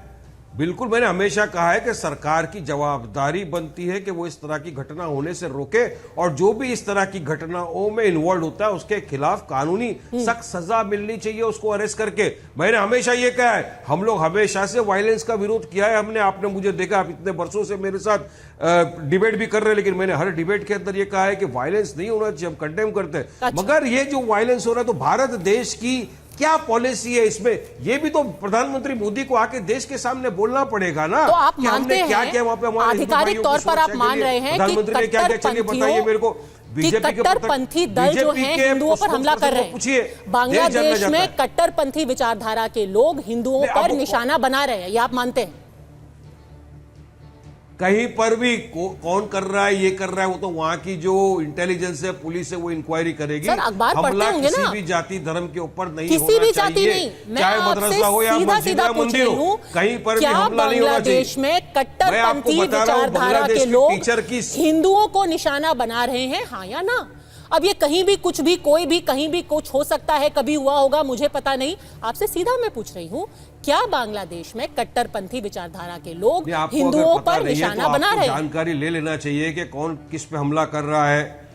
बिल्कुल मैंने हमेशा कहा है कि सरकार की जवाबदारी बनती है कि वो इस तरह की घटना होने से रोके, और जो भी इस तरह की घटनाओं में इन्वॉल्व होता है उसके खिलाफ कानूनी सख्त सजा मिलनी चाहिए, उसको अरेस्ट करके। मैंने हमेशा ये कहा है, हम लोग हमेशा से वायलेंस का विरोध किया है हमने, आपने मुझे देखा, आप इतने वर्षों से मेरे साथ डिबेट भी कर रहे हैं, लेकिन मैंने हर डिबेट के अंदर ये कहा है कि वायलेंस नहीं होना चाहिए, हम कंडेम करते हैं। मगर ये जो वायलेंस हो रहा है, तो भारत देश की क्या पॉलिसी है इसमें, ये भी तो प्रधानमंत्री मोदी को आके देश के सामने बोलना पड़ेगा ना। तो आप मानते हैं, क्या क्या वहां पे हमारे आधिकारिक तौर पर आप मान रहे हैं कि कट्टरपंथी दल जो हैं हिंदुओं पर हमला कर रहे हैं, बांग्लादेश में कट्टरपंथी विचारधारा के लोग हिंदुओं पर निशाना बना रहे हैं, ये आप मानते हैं? कहीं पर भी कौन कर रहा है, ये कर रहा है, वो तो वहां की जो इंटेलिजेंस है, पुलिस है, वो इंक्वायरी करेगी। अखबार पढ़ते होंगे ना, किसी भी जाति धर्म के ऊपर नहीं किसी भी जाति नहीं, चाहे मदरसा हो या मस्जिद या मंदिर हो, कहीं पर भी हमला नहीं होना चाहिए। बांग्लादेश में कट्टरपंथी विचारधारा के लोग हिंदुओं को निशाना बना रहे हैं, हाँ या ना? अब ये कहीं भी कुछ भी कोई भी कहीं भी कुछ हो सकता है, कभी हुआ होगा मुझे पता नहीं, आपसे सीधा मैं पूछ रही हूँ, क्या बांग्लादेश में कट्टरपंथी विचारधारा के लोग हिंदुओं पर निशाना बना रहे हैं? जानकारी ले लेना चाहिए कि कौन किस पे हमला कर रहा है।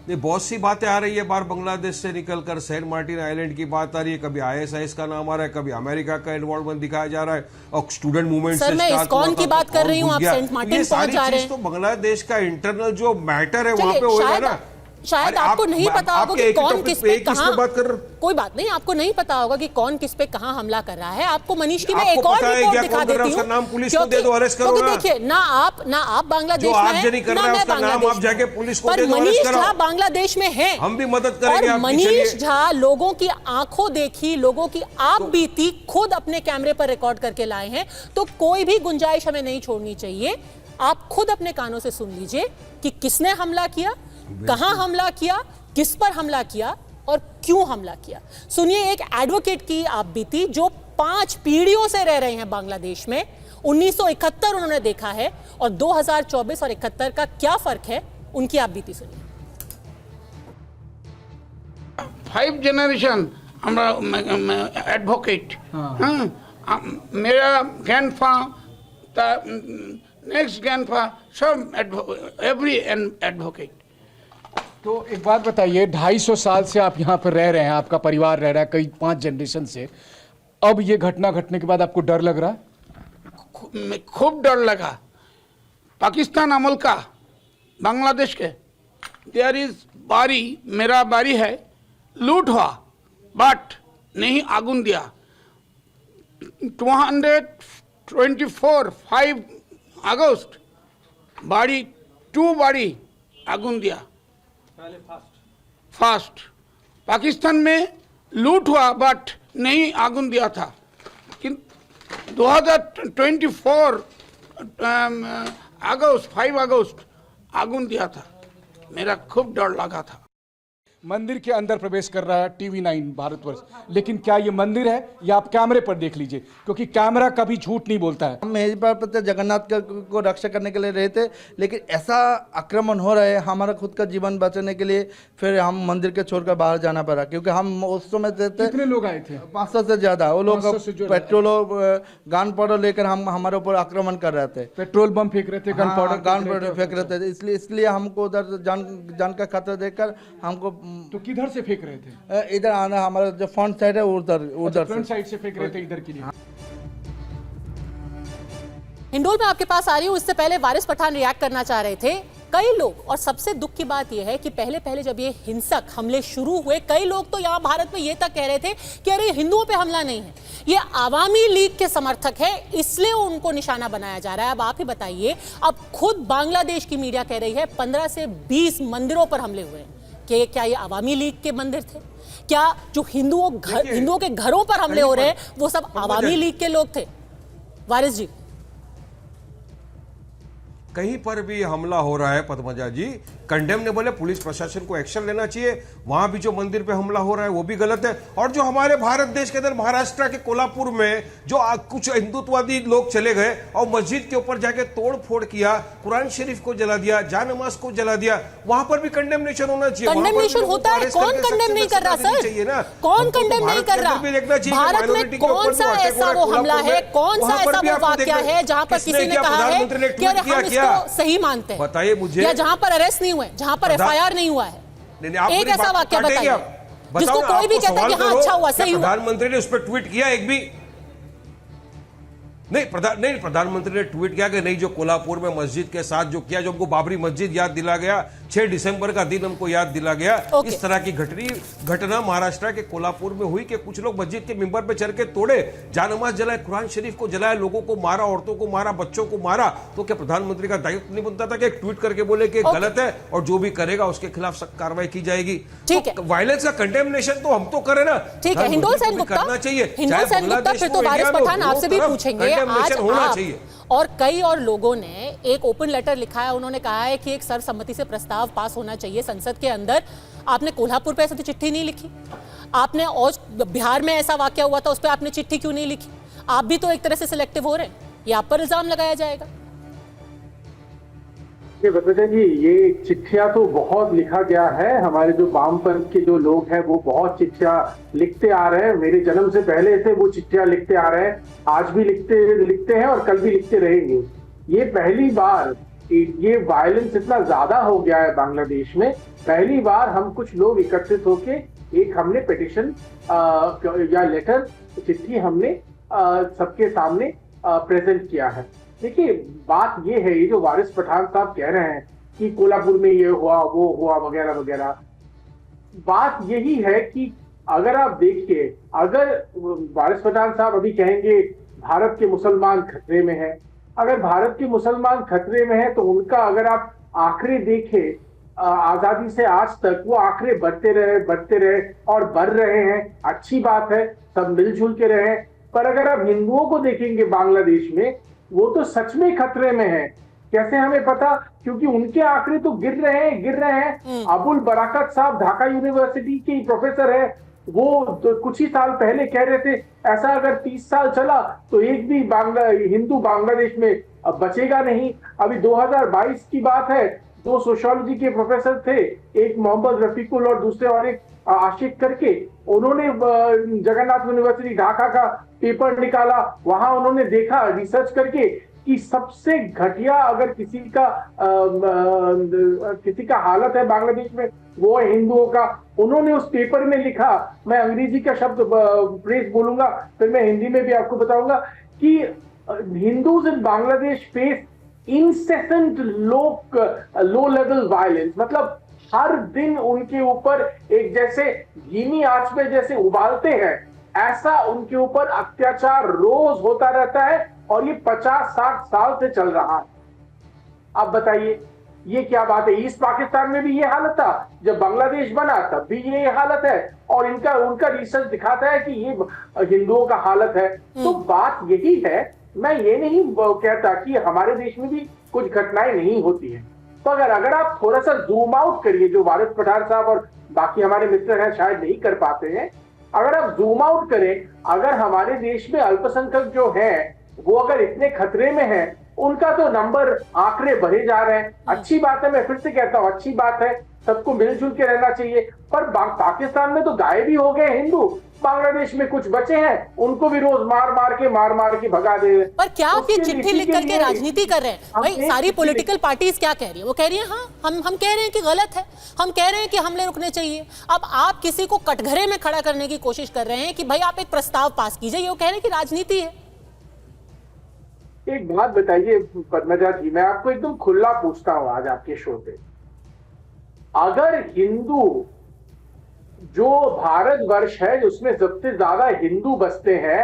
ये बहुत सी बातें आ रही है बाहर बांग्लादेश से निकलकर, सेंट मार्टिन आइलैंड की बात आ रही है, कभी ISIS का नाम आ रहा है, कभी अमेरिका का इन्वॉल्वमेंट दिखाया जा रहा है, और स्टूडेंट मूवमेंट सर मैं इस्कॉन की बात कर रही हूँ, आप सेंट मार्टिन पहुंच जा रहे हैं। तो बांग्लादेश का इंटरनल जो मैटर है वहां पे होगा ना। शायद आपको नहीं पता होगा कि कौन किस पे कहां बात कर, कोई बात नहीं, आपको नहीं पता होगा कि कौन किस पे कहां हमला कर रहा है। आपको मनीष की मैं एक और रिपोर्ट दिखा देती हूं, नाम पुलिस को दे दो, अरेस्ट करो ना। देखिए ना आप बांग्लादेश में हैं, ना मैं बांग्लादेश में, पर मनीष झा बांग्लादेश में है, हम भी मदद करेंगे। मनीष झा लोगों की आंखों देखी, लोगों की आप बीती खुद अपने कैमरे पर रिकॉर्ड करके लाए हैं, तो कोई भी गुंजाइश हमें नहीं छोड़नी चाहिए। आप खुद अपने कानों से सुन लीजिए कि किसने हमला किया, कहां हमला किया, किस पर हमला किया और क्यों हमला किया। सुनिए एक एडवोकेट की आप बीती जो 5 पीढ़ियों से रह रहे हैं बांग्लादेश में, 1971 उन्होंने देखा है, और 2024 और 71 का क्या फर्क है, उनकी आप बीती सुनिए। 5 जनरेशन एडवोकेट, मेरा ग्रैंडफादर, नेक्स्ट ग्रैंडफादर, सब एवरी एडवोकेट। तो एक बात बताइए, 250 साल से आप यहाँ पर रह रहे हैं, आपका परिवार रह रहा है, कई 5 जनरेशन से, अब ये घटना घटने के बाद आपको डर लग रहा है? खूब डर लगा। पाकिस्तान अमल का बांग्लादेश के देयर इज बारी, मेरा बारी है, लूट हुआ बट नहीं आगुन दिया। 224 5 अगस्त बाड़ी 2 बाड़ी आगुन दिया फास्ट। पाकिस्तान में लूट हुआ बट नहीं आगुन दिया था। 2024 अगस्त 5 अगस्त आगुन दिया था, मेरा खूब डर लगा था। मंदिर के अंदर प्रवेश कर रहा है TV9 भारतवर्ष, लेकिन क्या ये मंदिर है या आप कैमरे पर देख लीजिए, क्योंकि कैमरा कभी झूठ नहीं बोलता है। हम यही पर जगन्नाथ को रक्षा करने के लिए रहे थे, लेकिन ऐसा आक्रमण हो रहा है, हमारा खुद का जीवन बचाने के लिए फिर हम मंदिर के छोड़कर बाहर जाना पड़ा, क्योंकि हम उस समय थे। कितने लोग आए थे? 500 से ज्यादा। वो लोग पेट्रोल और गन पाउडर लेकर हम हमारे ऊपर आक्रमण कर रहे थे, पेट्रोल बम फेंक रहे थे, गन पाउडर फेंक रहे थे। इसलिए हमको उधर जान का खतरा देखकर हमको। तो किधर से फेंक रहे थे? इधर आना, हमारा जो फ्रंट साइड है उधर फ्रंट साइड से फेंक रहे थे इधर की लिए। हिंडोल में आपके पास आ रही हूं, इससे पहले वारिस पठान रिएक्ट करना चाह रहे थे। कई लोग, और सबसे दुख की बात यह है कि पहले जब ये हिंसक हमले शुरू हुए, कई लोग तो यहाँ भारत में ये तक कह रहे थे कि अरे हिंदुओं पे हमला नहीं है, ये आवामी लीग के समर्थक है, इसलिए उनको निशाना बनाया जा रहा है। अब आप ही बताइए, अब खुद बांग्लादेश की मीडिया कह रही है 15 से 20 मंदिरों पर हमले हुए हैं। कि क्या ये आवामी लीग के मंदिर थे? क्या जो हिंदुओं के घरों पर हमले हो रहे हैं वो सब आवामी लीग के लोग थे? वारिस जी, कहीं पर भी हमला हो रहा है पद्मजा जी, कंडेमनेबल है, पुलिस प्रशासन को एक्शन लेना चाहिए। वहां भी जो मंदिर पे हमला हो रहा है वो भी गलत है। और जो हमारे भारत देश के अंदर महाराष्ट्र के कोल्हापुर में जो कुछ हिंदुत्ववादी लोग चले गए और मस्जिद के ऊपर जाके तोड़ फोड़ किया, कुरान शरीफ को जला दिया, जानमाज को जला दिया, वहां पर भी कंडेमनेशन होना चाहिए। कंडेमनेशन होता है, कौन कंडेम नहीं कर रहा सर? कौन कंडेम नहीं कर रहा? भारत में कौन सा ऐसा वो हमला है, कौन सा ऐसा वो वाकया है जहां पर किसी ने कहा है कि हम इसको सही मानते हैं? बताइए मुझे। या जहां पर अरेस्ट नहीं हुए, जहां पर एफआईआर नहीं हुआ है, एक ऐसा वाकया बताइए जिसको कोई भी कहता है कि हाँ अच्छा हुआ, सही हुआ। प्रधानमंत्री ने उस पर ट्वीट किया एक भी? नहीं, प्रधानमंत्री ने ट्वीट किया कि नहीं, जो कोल्हापुर में मस्जिद के साथ जो किया, जो हमको बाबरी मस्जिद याद दिला गया, 6 दिसंबर का दिन हमको याद दिला गया। इस तरह की घटना महाराष्ट्र के कोल्हापुर में हुई कि कुछ लोग मस्जिद के मिंबर पे चढ़ के तोड़े, जानमाज जलाए, कुरान शरीफ को जलाए, लोगों को मारा, औरतों को मारा, बच्चों को मारा। तो क्या प्रधानमंत्री का दायित्व नहीं बनता था कि एक ट्वीट करके बोले कि गलत है और जो भी करेगा उसके खिलाफ सख्त कार्रवाई की जाएगी? ठीक है, वायलेंस का कंडेमनेशन तो हम तो करें ना, ठीक है। हिंदुल सेन गुप्ता, करना चाहिए। हिंदुल सेन गुप्ता, फिर तो वारिस पठान आपसे भी पूछेंगे। आज आप और कई और लोगों ने एक ओपन लेटर लिखा है, उन्होंने कहा है कि एक सर्वसम्मति से प्रस्ताव पास होना चाहिए संसद के अंदर। आपने कोल्हापुर पे ऐसे तो चिट्ठी नहीं लिखी, आपने और बिहार में ऐसा वाकया हुआ था उस पर आपने चिट्ठी क्यों नहीं लिखी? आप भी तो एक तरह से सिलेक्टिव हो रहे हैं, ये आप पर इल्जाम लगाया जाएगा। ये बता जी, ये चिट्ठियां तो बहुत लिखा गया है, हमारे जो वामपंथ के जो लोग हैं वो बहुत चिट्ठियां लिखते आ रहे हैं, मेरे जन्म से पहले से वो चिट्ठियां लिखते आ रहे हैं, आज भी लिखते हैं और कल भी लिखते रहेंगे। ये पहली बार ये वायलेंस इतना ज्यादा हो गया है बांग्लादेश में, पहली बार हम कुछ लोग एकत्रित होके एक हमने पिटिशन या लेटर, चिट्ठी हमने सबके सामने प्रेजेंट किया है। देखिए, बात ये है, ये जो वारिस पठान साहब कह रहे हैं कि कोल्हापुर में ये हुआ, वो हुआ, वगैरह वगैरह, बात यही है कि अगर आप देखिए, अगर वारिस पठान साहब अभी कहेंगे भारत के मुसलमान खतरे में है, अगर भारत के मुसलमान खतरे में है तो उनका अगर आप आंकड़े देखें आजादी से आज तक, वो आंकड़े बढ़ते रहे और बढ़ रहे हैं, अच्छी बात है, सब मिलजुल के रहे। पर अगर आप हिंदुओं को देखेंगे बांग्लादेश में, वो तो सच में खतरे में है। कैसे हमें पता? क्योंकि उनके आंकड़े तो गिर रहे हैं। अबुल बराकत साहब ढाका यूनिवर्सिटी के प्रोफेसर है, वो तो कुछ ही साल पहले कह रहे थे ऐसा अगर 30 साल चला तो एक भी हिंदू बांग्लादेश में बचेगा नहीं। अभी 2022 की बात है, 2 सोशियोलॉजी के प्रोफेसर थे, एक मोहम्मद रफीकुल और दूसरे और एक आशिक करके, उन्होंने जगन्नाथ यूनिवर्सिटी ढाका का पेपर निकाला, वहां उन्होंने देखा रिसर्च करके कि सबसे घटिया अगर किसी का हालत है बांग्लादेश में वो है हिंदुओं का। उन्होंने उस पेपर में लिखा, मैं अंग्रेजी का शब्द फ्रेज बोलूंगा फिर मैं हिंदी में भी आपको बताऊंगा, कि Hindus in Bangladesh face incessant low level violence, मतलब हर दिन उनके ऊपर एक जैसे धीमी आंच में जैसे उबालते हैं, ऐसा उनके ऊपर अत्याचार रोज होता रहता है और ये 50-60 साल से चल रहा है। अब बताइए ये क्या बात है? ईस्ट पाकिस्तान में भी ये हालत था, जब बांग्लादेश बना तब भी ये हालत है, और उनका रिसर्च दिखाता है कि ये हिंदुओं का हालत है। तो बात यही है, मैं ये नहीं कहता कि हमारे देश में भी कुछ घटनाएं नहीं होती है, तो अगर आप थोड़ा सा जूम आउट करिए, जो वारिस पठान साहब और बाकी हमारे मित्र हैं शायद नहीं कर पाते हैं, अगर आप जूम आउट करें, अगर हमारे देश में अल्पसंख्यक जो है वो अगर इतने खतरे में है, उनका तो नंबर आंकड़े बढ़े जा रहे हैं। अच्छी बात है, मैं फिर से कहता हूं अच्छी बात है, सबको मिलजुल के रहना चाहिए। पर पाकिस्तान में तो गायब ही हो गए हिंदू, बांग्लादेश में कुछ बचे हैं, उनको भी रोज मार के भगा दे रहे हैं। पर क्या आप ये चिट्ठी लिख करके राजनीति कर रहे हैं? भाई सारी पॉलिटिकल पार्टीज क्या कह रही है? वो कह रही है हाँ हम कह रहे हैं कि गलत है, हम कह रहे हैं कि हमले रुकने चाहिए। अब आप किसी को कटघरे में खड़ा करने की कोशिश कर रहे हैं कि भाई आप एक प्रस्ताव पास कीजिए, वो कह रहे हैं कि राजनीति है। एक बात बताइए पद्मजा जी, मैं आपको एकदम खुला पूछता हूं आज आपके शो पे, अगर हिंदू जो भारतवर्ष है उसमें सबसे ज्यादा हिंदू बसते हैं,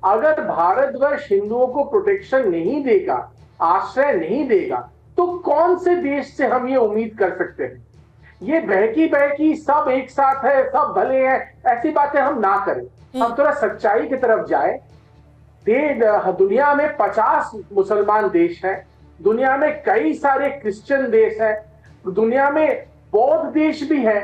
अगर भारतवर्ष हिंदुओं को प्रोटेक्शन नहीं देगा, आश्रय नहीं देगा, तो कौन से देश से हम ये उम्मीद कर सकते हैं? ये बहकी सब एक साथ है, सब भले हैं, ऐसी बातें हम ना करें। हम थोड़ा सच्चाई की तरफ जाए। दुनिया में 50 मुसलमान देश हैं, दुनिया में कई सारे क्रिश्चियन देश हैं, दुनिया में बौद्ध देश भी हैं,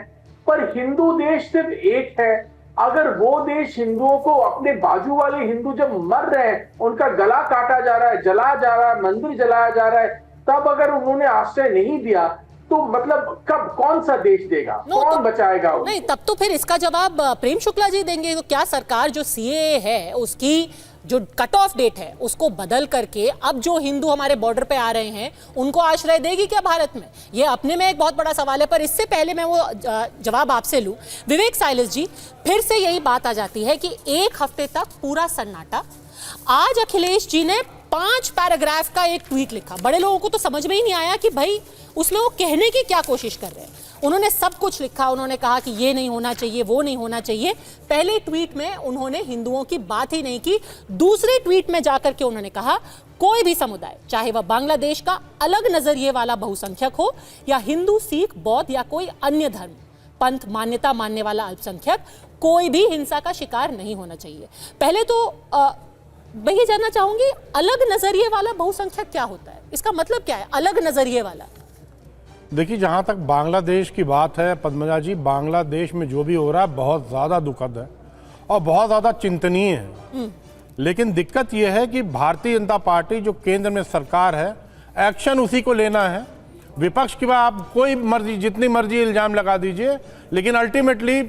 पर हिंदू देश सिर्फ एक है। अगर वो देश हिंदुओं को, अपने बाजू वाले हिंदू जब मर रहे हैं, उनका गला काटा जा रहा है, जलाया जा रहा है, मंदिर जलाया जा रहा है, तब अगर उन्होंने आश्रय नहीं दिया, तो मतलब कब कौन सा देश देगा? कौन बचाएगा उनको? नहीं, तब तो फिर इसका जवाब प्रेम शुक्ला जी देंगे। तो क्या सरकार जो सीएए है उसकी जो कट ऑफ डेट है उसको बदल करके अब जो हिंदू हमारे बॉर्डर पे आ रहे हैं उनको आश्रय देगी क्या भारत में? ये अपने में एक बहुत बड़ा सवाल है। पर इससे पहले मैं वो जवाब आपसे लूं, विवेक साइलस जी, फिर से यही बात आ जाती है कि एक हफ्ते तक पूरा सन्नाटा। आज अखिलेश जी ने 5 पैराग्राफ का एक ट्वीट लिखा। बड़े लोगों को तो समझ में ही नहीं आया कि भाई उसमें वो कहने की क्या कोशिश कर रहे हैं। उन्होंने सब कुछ लिखा, उन्होंने कहा कि ये नहीं होना चाहिए, वो नहीं होना चाहिए। पहले ट्वीट में उन्होंने हिंदुओं की बात ही नहीं की। दूसरे ट्वीट में जाकर के उन्होंने कहा कोई भी समुदाय, चाहे वह बांग्लादेश का अलग नजरिए वाला बहुसंख्यक हो या हिंदू, सिख, बौद्ध या कोई अन्य धर्म पंथ मान्यता मानने वाला अल्पसंख्यक, कोई भी हिंसा का शिकार नहीं होना चाहिए। पहले तो मैं ये जानना चाहूंगी, अलग नजरिए वाला बहुसंख्यक क्या होता है? इसका मतलब क्या है अलग नजरिए वाला? देखिए, जहाँ तक बांग्लादेश की बात है पद्मजा जी, बांग्लादेश में जो भी हो रहा है बहुत ज़्यादा दुखद है और बहुत ज़्यादा चिंतनीय है। लेकिन दिक्कत यह है कि भारतीय जनता पार्टी जो केंद्र में सरकार है, एक्शन उसी को लेना है। विपक्ष की बात आप कोई मर्जी, जितनी मर्जी इल्ज़ाम लगा दीजिए, लेकिन अल्टीमेटली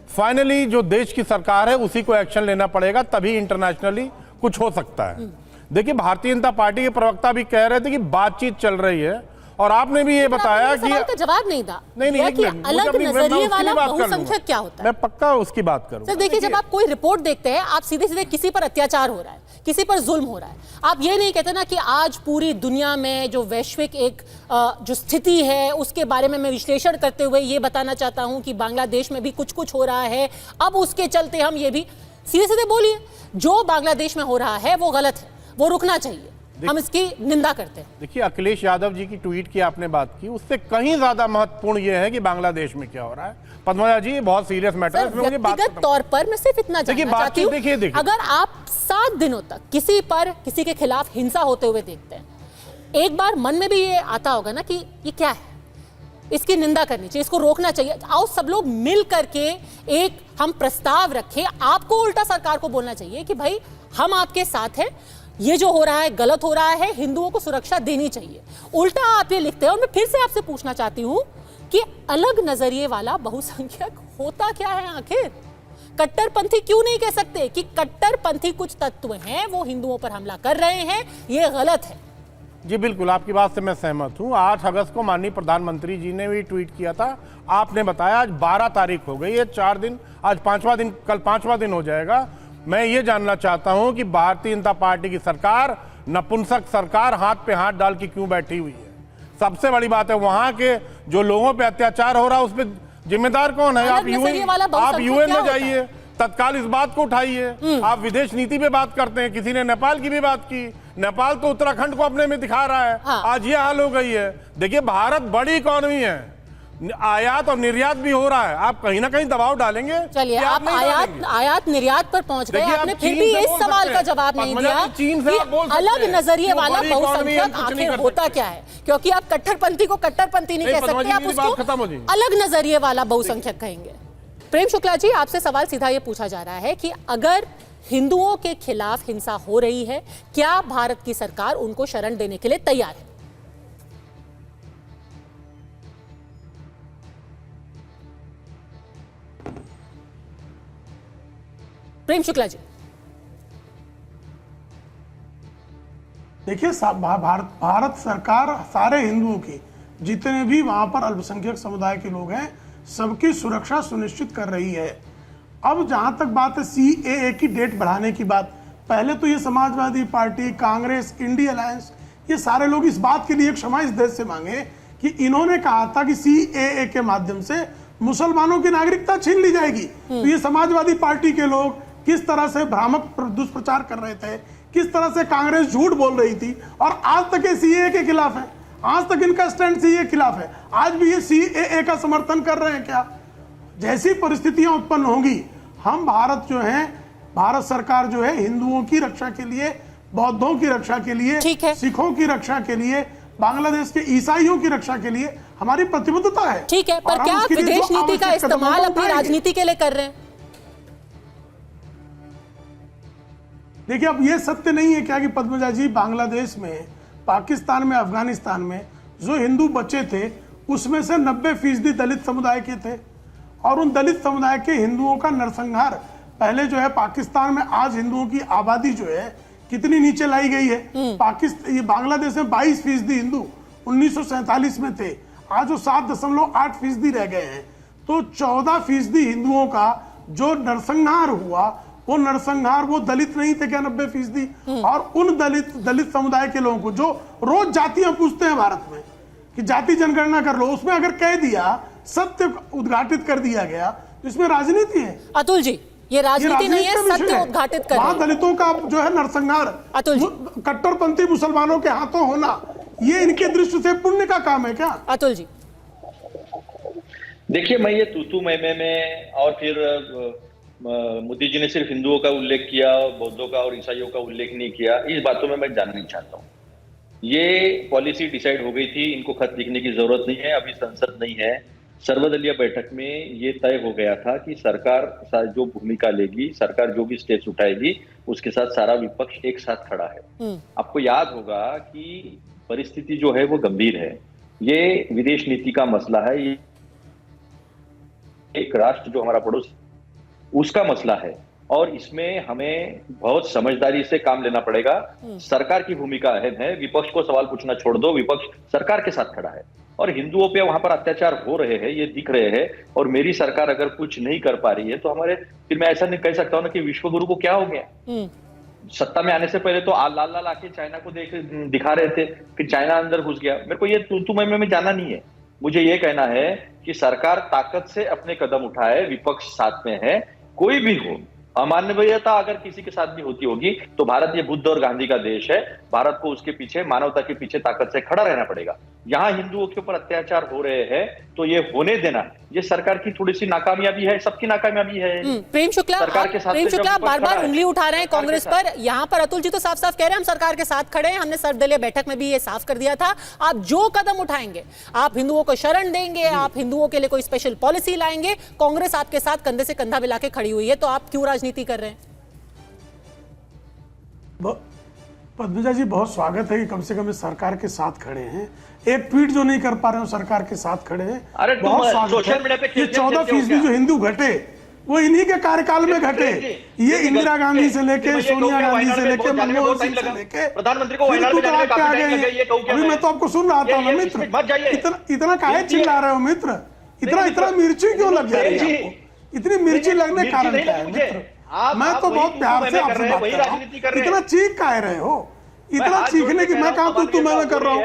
फाइनली जो देश की सरकार है उसी को एक्शन लेना पड़ेगा, तभी इंटरनेशनली कुछ हो सकता है। देखिए, भारतीय जनता पार्टी के प्रवक्ता भी कह रहे थे कि बातचीत चल रही है और आपने भी ये बताया कि सवाल का जवाब नहीं था। नहीं, अलग नजरिए वाला बहुसंख्यक क्या होता है? मैं पक्का उसकी बात करूंगा। सर देखिए, जब आप कोई रिपोर्ट देखते हैं, आप सीधे सीधे किसी पर अत्याचार हो रहा है, किसी पर जुल्म हो रहा है, आप ये नहीं कहते ना कि आज पूरी दुनिया में जो वैश्विक एक जो स्थिति है उसके बारे में मैं विश्लेषण करते हुए ये बताना चाहता हूं कि बांग्लादेश में भी कुछ कुछ हो रहा है, अब उसके चलते हम ये भी सीधे सीधे बोलिए जो बांग्लादेश में हो रहा है वो गलत है, वो रुकना चाहिए, हम इसकी निंदा करते हैं। देखिए, अखिलेश यादव जी की ट्वीट की आपने बात की, उससे कहीं ज्यादा महत्वपूर्ण यह है कि बांग्लादेश में क्या हो रहा है। पद्मजा जी, ये बहुत सीरियस मैटर है। व्यक्तिगत तौर पर मैं सिर्फ इतना जानना चाहती हूं, देखिए, अगर आप 7 दिनों तक किसी पर, किसी के खिलाफ हिंसा होते हुए देखते हैं, एक बार मन में भी ये आता होगा ना कि ये क्या है, इसकी निंदा करनी चाहिए, इसको रोकना चाहिए। आओ सब लोग मिल करके एक हम प्रस्ताव रखें। आपको उल्टा सरकार को बोलना चाहिए कि भाई हम आपके साथ हैं, ये जो हो रहा है गलत हो रहा है, हिंदुओं को सुरक्षा देनी चाहिए। उल्टा आप ये लिखते हैं। और मैं फिर से आपसे पूछना चाहती हूं कि अलग नजरिए वाला बहुसंख्यक होता क्या है आखिर? कट्टरपंथी क्यों नहीं कह सकते कि कट्टरपंथी कुछ तत्व हैं वो हिंदुओं पर हमला कर रहे हैं, ये गलत है? जी बिल्कुल, आपकी बात से मैं सहमत हूं। 8 अगस्त को माननीय प्रधानमंत्री जी ने भी ट्वीट किया था। आपने बताया आज 12 तारीख हो गई है, 4 दिन, आज 5वां दिन, कल 5वां दिन हो जाएगा। मैं ये जानना चाहता हूं कि भारतीय जनता पार्टी की सरकार, नपुंसक सरकार, हाथ पे हाथ डाल के क्यों बैठी हुई है? सबसे बड़ी बात है, वहां के जो लोगों पे अत्याचार हो रहा है उस पर जिम्मेदार कौन है? आप यूएन में जाइए, तत्काल इस बात को उठाइए। आप विदेश नीति पे बात करते हैं, किसी ने नेपाल की भी बात की, नेपाल तो उत्तराखंड को अपने में दिखा रहा है। हाँ। आज ये हाल हो गई है। देखिए, भारत बड़ी इकोनॉमी है, आयात और निर्यात भी हो रहा है, आप कहीं ना कहीं दबाव डालेंगे। चलिए, आप आयात निर्यात पर पहुंच गए, आपने फिर भी इस सवाल का जवाब नहीं दिया कि अलग नजरिए वाला बहुसंख्यक आखिर होता क्या है? क्योंकि आप कट्टरपंथी को कट्टरपंथी नहीं कह सकते, आप उसको अलग नजरिए वाला बहुसंख्यक कहेंगे। प्रेम शुक्ला जी, आपसे सवाल सीधा ये पूछा जा रहा है कि अगर हिंदुओं के खिलाफ हिंसा हो रही है, क्या भारत की सरकार उनको शरण देने के लिए तैयार है? प्रेम शुक्ला जी, देखिए, भारत सरकार सारे हिंदुओं की, जितने भी वहां पर अल्पसंख्यक समुदाय के लोग हैं, सबकी सुरक्षा सुनिश्चित कर रही है। अब जहां तक बात है सीएए की डेट बढ़ाने की बात, पहले तो ये Samajwadi party, Congress, India alliance, ये सारे लोग इस बात के लिए क्षमा इस देश से मांगे कि इन्होंने कहा था कि सीएए के माध्यम से मुसलमानों की नागरिकता छीन ली जाएगी। तो ये समाजवादी पार्टी के लोग, किस तरह से भ्रामक दुष्प्रचार कर रहे थे, किस तरह से कांग्रेस झूठ बोल रही थी, और आज तक ये सीएए के खिलाफ है, आज तक इनका स्टैंड सीएए के खिलाफ है, आज भी ये सीएए का समर्थन कर रहे हैं क्या? जैसी परिस्थितियां उत्पन्न होंगी, हम भारत जो है, भारत सरकार जो है हिंदुओं की रक्षा के लिए, बौद्धों की रक्षा के लिए, सिखों की रक्षा के लिए, बांग्लादेश के ईसाइयों की रक्षा के लिए हमारी प्रतिबद्धता है। ठीक है, पर क्या विदेश नीति का इस्तेमाल अपनी राजनीति के लिए कर रहे हैं? देखिए, अब ये सत्य नहीं है क्या कि पद्मजा जी, बांग्लादेश में, पाकिस्तान में, अफगानिस्तान में जो हिंदू बचे थे उसमें से 90% दलित समुदाय के थे, और उन दलित समुदाय के हिंदुओं का नरसंहार पहले जो है पाकिस्तान में, आज हिंदुओं की आबादी जो है कितनी नीचे लाई गई है। ये बांग्लादेश में 22% हिंदू 1947 में थे, आज वो 7.8% रह गए हैं। तो 14% हिंदुओं का जो नरसंहार हुआ, वो नरसंहार वो दलित नहीं थे क्या 90%? और उन दलित समुदाय के लोगों को जो रोज जातियां पूछते हैं भारत में कि जाति जनगणना कर लो, उसमें अगर कह दिया, सत्य उद्घाटित कर दिया गया, तो इसमें राजनीति है। अतुल जी, ये राजनीति नहीं है, सत्य उद्घाटित कर वहां दलितों का जो है नरसंहार, अतुल जी, कट्टरपंथी मुसलमानों के हाथों होना, ये इनके दृष्टि से पुण्य का काम है क्या? अतुल जी, देखिए, मैं ये तू मैं में, और फिर मोदी जी ने सिर्फ हिंदुओं का उल्लेख किया, बौद्धों का और ईसाइयों का उल्लेख नहीं किया, इस बातों में मैं जानना नहीं चाहता हूँ। ये पॉलिसी डिसाइड हो गई थी, इनको खत लिखने की जरूरत नहीं है, अभी संसद नहीं है। सर्वदलीय बैठक में ये तय हो गया था कि सरकार जो भूमिका लेगी, सरकार जो भी स्टेप्स उठाएगी, उसके साथ सारा विपक्ष एक साथ खड़ा है। आपको याद होगा कि परिस्थिति जो है वो गंभीर है, ये विदेश नीति का मसला है, ये एक राष्ट्र जो हमारा पड़ोस उसका मसला है, और इसमें हमें बहुत समझदारी से काम लेना पड़ेगा। सरकार की भूमिका अहम है, विपक्ष को सवाल पूछना छोड़ दो, विपक्ष सरकार के साथ खड़ा है, और हिंदुओं पे वहां पर अत्याचार हो रहे हैं, ये दिख रहे हैं, और मेरी सरकार अगर कुछ नहीं कर पा रही है तो हमारे, फिर मैं ऐसा नहीं कह सकता हूं ना कि विश्व गुरु को क्या हो गया। सत्ता में आने से पहले तो लाल लाल आके चाइना को दिखा रहे थे, फिर चाइना अंदर घुस गया। मेरे को ये तू मैं जाना नहीं है, मुझे ये कहना है कि सरकार ताकत से अपने कदम उठाए, विपक्ष साथ में है, कोई भी हो। अमानवीयता अगर किसी के साथ भी होती होगी तो भारत ये बुद्ध और गांधी का देश है, भारत को उसके पीछे, मानवता के पीछे ताकत से खड़ा रहना पड़ेगा। यहाँ हिंदुओं के ऊपर अत्याचार हो रहे हैं तो ये होने देना, ये सरकार की थोड़ी सी नाकामयाबी है, सबकी नाकामयाबी है। प्रेम शुक्ला, बार बार उंगली उठा रहे हैं कांग्रेस पर। यहाँ पर अतुल जी तो साफ साफ कह रहे हैं हम सरकार के साथ खड़े हैं, हमने सर्वदलीय बैठक में भी ये साफ कर दिया था। आप जो कदम उठाएंगे, आप हिंदुओं को शरण देंगे, आप हिंदुओं के लिए कोई स्पेशल पॉलिसी लाएंगे, कांग्रेस आपके साथ कंधे से कंधा मिला के खड़ी हुई है, तो आप क्यों राजनीति कर रहे हैं? पद्मजा जी, बहुत स्वागत है कि कम से कम इस सरकार के साथ खड़े हैं। एक ट्वीट जो नहीं कर पा रहे हो, सरकार के साथ खड़े हैं, बहुत स्वागत है। ये 14% जो हिंदू घटे, वो इन्हीं के कार्यकाल में घटे। ये इंदिरा गांधी से लेके, सोनिया गांधी से लेके, मनमोहन सिंह से लेके, प्रधानमंत्री को आ गए। अभी मैं तो आपको सुन रहा था ना मित्र, इतना काहे चिल्ला रहे हो मित्र? इतना मिर्ची क्यों लग जा रही है आपको? इतनी मिर्ची लगने का कारण क्या है मित्र? मैं तो बहुत प्यार से आपसे बात कर रहा हूँ, इतना चीख काहे रहे हो? इतना चीखने की मैं कहा तू मैं कर रहा हूँ?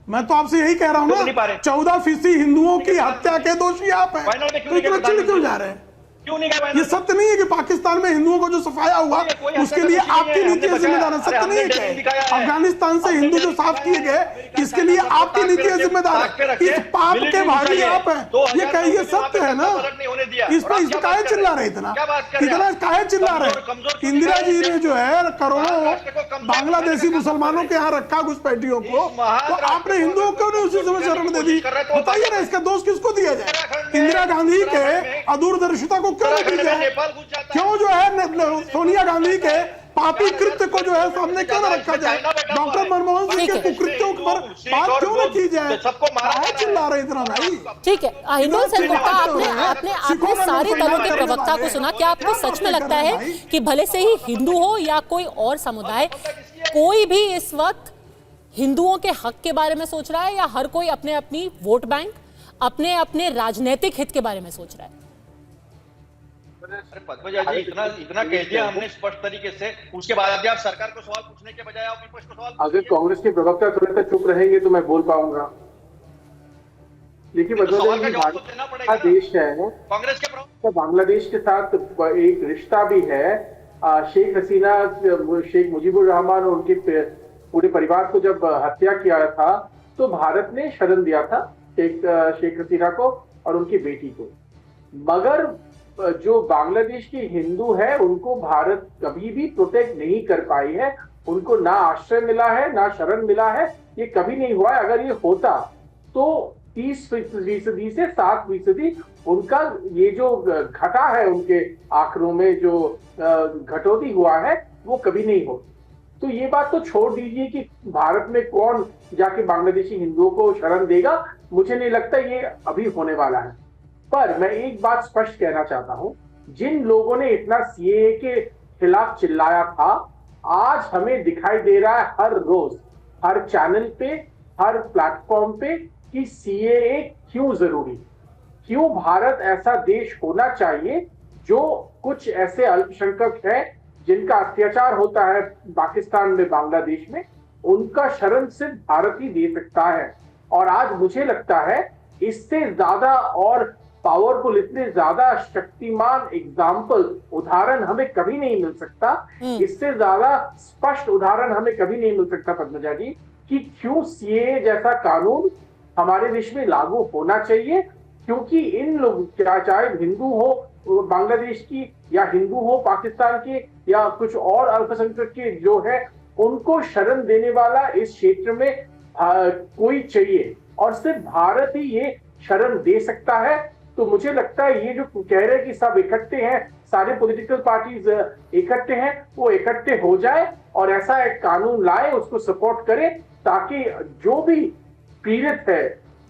मैं तो आपसे यही कह रहा हूँ ना, 14% हिंदुओं की हत्या के दोषी आप हैं, तो इतना चिढ़ क्यों जा रहे हैं? ये सत्य नहीं है कि पाकिस्तान में हिंदुओं को जो सफाया हुआ उसके लिए आपकी नीति जिम्मेदार है? सत्य नहीं है? अफगानिस्तान से हिंदू जो साफ किए गए, इसके लिए आपकी नीति जिम्मेदार है? इस पाप के भागी आप हैं, ये कहिए सत्य है ना? इस पर काहे चिल्ला रहे, इतना काहे चिल्ला रहे? इंदिरा जी ने जो है करोड़ों बांग्लादेशी मुसलमानों के यहाँ रखा घुसपैठियों को, तो आपने हिंदुओं को उसी समय शरण दे दी। बताइए ना, इसका दोष किसको दिया जाए? इंदिरा गांधी के अदूरदर्शिता को क्यों नहीं जाए? क्यों जो है सोनिया गांधी के पापी कृत्य को जो है सामने क्यों न रखा जाए? डॉक्टर मनमोहन सिंह के कुकृत्यों पर बात क्यों न की जाए? चिल्ला रहे इतना भाई? ठीक है, हिंदुल सेन गुप्ता, आपने सारे दलों के प्रवक्ता को सुना। क्या आपको सच में लगता है कि भले से ही हिंदू हो या कोई और समुदाय, कोई भी इस वक्त हिंदुओं के हक के बारे में सोच रहा है, या हर कोई अपने अपनी वोट बैंक, अपने अपने राजनीतिक हित के बारे में सोच रहा है? पद्मजा जी, इतना कह दिया हमने स्पष्ट तरीके से, उसके बाद भी आप सरकार को सवाल पूछने के बजाय आप विपक्ष को सवाल। अगर कांग्रेस के प्रवक्ता थोड़ा सा चुप रहेंगे तो मैं बोल पाऊंगा। देखिए भारत देश है, कांग्रेस के बांग्लादेश के साथ एक रिश्ता भी है, शेख हसीना, शेख मुजीबुर रहमान और उनके पूरे परिवार को जब हत्या किया था तो भारत ने शरण दिया था शेख हसीना को और उनकी बेटी को। मगर जो बांग्लादेश के हिंदू है उनको भारत कभी भी प्रोटेक्ट नहीं कर पाई है, उनको ना आश्रय मिला है ना शरण मिला है, ये कभी नहीं हुआ है। अगर ये होता तो 30% से 7% उनका ये जो घटा है उनके आंकड़ों में जो घटोती हुआ है वो कभी नहीं हो। तो ये बात तो छोड़ दीजिए कि भारत में कौन जाके बांग्लादेशी हिंदुओं को शरण देगा, मुझे नहीं लगता ये अभी होने वाला है। पर मैं एक बात स्पष्ट कहना चाहता हूं, जिन लोगों ने इतना सीएए के खिलाफ चिल्लाया था, आज हमें दिखाई दे रहा है हर रोज हर चैनल पे हर प्लेटफॉर्म पे कि सीएए क्यों जरूरी, क्यों भारत ऐसा देश होना चाहिए जो कुछ ऐसे अल्पसंख्यक हैं जिनका अत्याचार होता है पाकिस्तान में बांग्लादेश में, उनका शरण सिर्फ भारत ही दे सकता है। और आज मुझे लगता है इससे ज्यादा और पावरफुल, इतने ज्यादा शक्तिमान एग्जाम्पल उदाहरण हमें कभी नहीं मिल सकता, इससे ज्यादा स्पष्ट उदाहरण हमें कभी नहीं मिल सकता पद्मजा जी कि क्यों सीएए जैसा कानून हमारे देश में लागू होना चाहिए। क्योंकि इन लोग चाहे हिंदू हो बांग्लादेश की या हिंदू हो पाकिस्तान के या कुछ और अल्पसंख्यक के जो है, उनको शरण देने वाला इस क्षेत्र में कोई चाहिए और सिर्फ भारत ही ये शरण दे सकता है। तो मुझे लगता है ये जो कह रहे हैं कि सब इकट्ठे हैं, सारे पॉलिटिकल पार्टीज इकट्ठे हैं, वो इकट्ठे हो जाए और ऐसा एक कानून लाए, उसको सपोर्ट करे ताकि जो भी पीड़ित है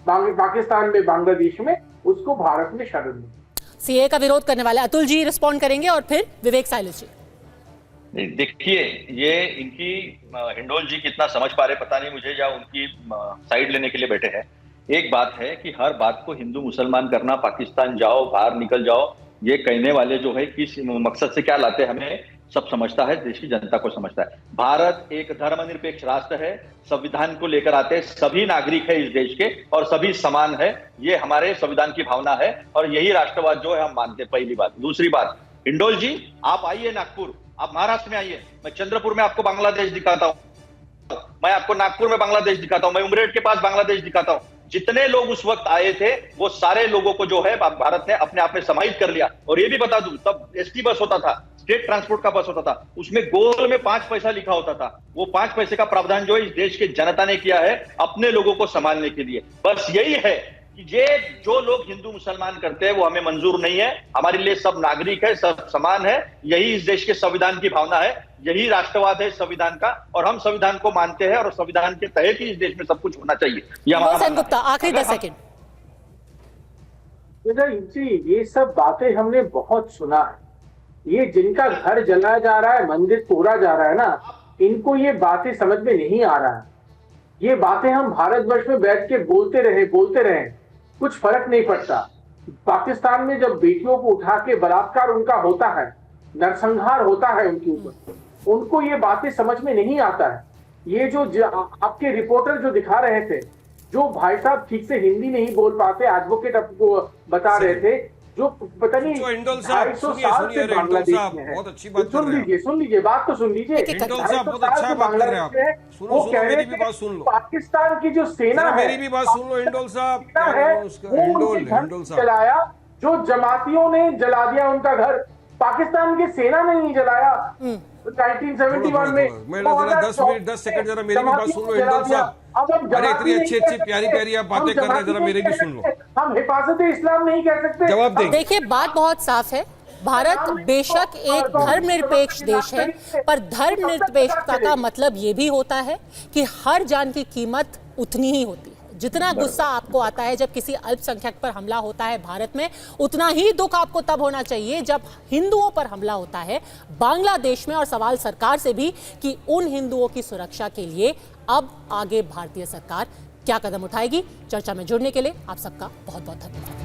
पाकिस्तान में बांग्लादेश में उसको भारत में शरण मिले। सीए का विरोध करने वाले अतुल जी रिस्पॉन्ड करेंगे और फिर विवेक साइलिस जी। देखिए, ये इनकी हिंडोल जी कितना समझ पा रहे पता नहीं मुझे, या उनकी साइड लेने के लिए बैठे हैं। एक बात है कि हर बात को हिंदू मुसलमान करना, पाकिस्तान जाओ बाहर निकल जाओ, ये कहने वाले जो है किस मकसद से क्या लाते हैं हमें सब समझता है, देश की जनता को समझता है। भारत एक धर्मनिरपेक्ष राष्ट्र है, संविधान को लेकर आते हैं, सभी नागरिक है इस देश के और सभी समान है, ये हमारे संविधान की भावना है और यही राष्ट्रवाद जो है हम मानते हैं। पहली बात। दूसरी बात, हिंडोल जी आप आइए नागपुर, आप महाराष्ट्र में आइए, मैं चंद्रपुर में आपको बांग्लादेश दिखाता हूं, मैं आपको नागपुर में बांग्लादेश दिखाता हूं, मैं उमरेड के पास बांग्लादेश दिखाता हूं। जितने लोग उस वक्त आए थे वो सारे लोगों को जो है भारत ने अपने आप में समाहित कर लिया। और ये भी बता दूं, तब एसटी बस होता था, स्टेट ट्रांसपोर्ट का बस होता था, उसमें गोल में 5 पैसा लिखा होता था। वो 5 पैसे का प्रावधान जो है इस देश के जनता ने किया है अपने लोगों को संभालने के लिए। बस यही है कि ये जो लोग हिंदू मुसलमान करते हैं वो हमें मंजूर नहीं है। हमारे लिए सब नागरिक है, सब समान है, यही इस देश के संविधान की भावना है, यही राष्ट्रवाद है संविधान का, और हम संविधान को मानते हैं और संविधान के तहत ही इस देश में सब कुछ होना चाहिए। ये हमारा गुप्ता, आखिरी 10 सेकंड। जी, ये सब बातें हमने बहुत सुना है। ये जिनका घर जलाया जा रहा है, मंदिर तोड़ा जा रहा है ना, इनको ये बातें समझ में नहीं आ रहा है। ये बातें हम भारतवर्ष में बैठ के बोलते रहे, कुछ फर्क नहीं पड़ता। पाकिस्तान में जब बेटियों को उठा के बलात्कार उनका होता है, नरसंहार होता है उनके ऊपर, उनको ये बातें समझ में नहीं आता है। ये जो आपके रिपोर्टर जो दिखा रहे थे, जो भाई साहब ठीक से हिंदी नहीं बोल पाते, एडवोकेट आपको बता रहे थे, जो पता नहीं 250 साल से बांग्लादेश में है। बहुत अच्छी बात सुन लीजिए, बात तो सुन लीजिए। बहुत अच्छा बात कर रहे हैं आप। वो कह रहे थे पाकिस्तान की जो सेना है, मेरी भी बात सुन लो हिंडोल साहब, हिंडोल जलाया, जो जमातियों ने जला दिया उनका घर, पाकिस्तान की सेना ने नहीं जलाया। 1971 में 10 सेकंड जरा मेरी भी बात सुन लो हिंडोल साहब। अरे इतनी अच्छी प्यारी आप बातें कर रहे हैं, जरा मेरी भी सुन लो। हम हिफाजत इस्लाम नहीं कह सकते। जवाब दें। देखिए, बात बहुत साफ है। भारत बेशक एक धर्मनिरपेक्ष देश है, पर धर्मनिरपेक्षता का मतलब ये भी होता है कि हर जान की कीमत उतनी ही होती है। जितना गुस्सा आपको आता है जब किसी अल्पसंख्यक पर हमला होता है भारत में, उतना ही दुख आपको तब होना चाहिए जब हिंदुओं पर हमला होता है बांग्लादेश में। और सवाल सरकार से भी कि उन हिंदुओं की सुरक्षा के लिए अब आगे भारतीय सरकार क्या कदम उठाएगी। चर्चा में जुड़ने के लिए आप सबका बहुत बहुत धन्यवाद।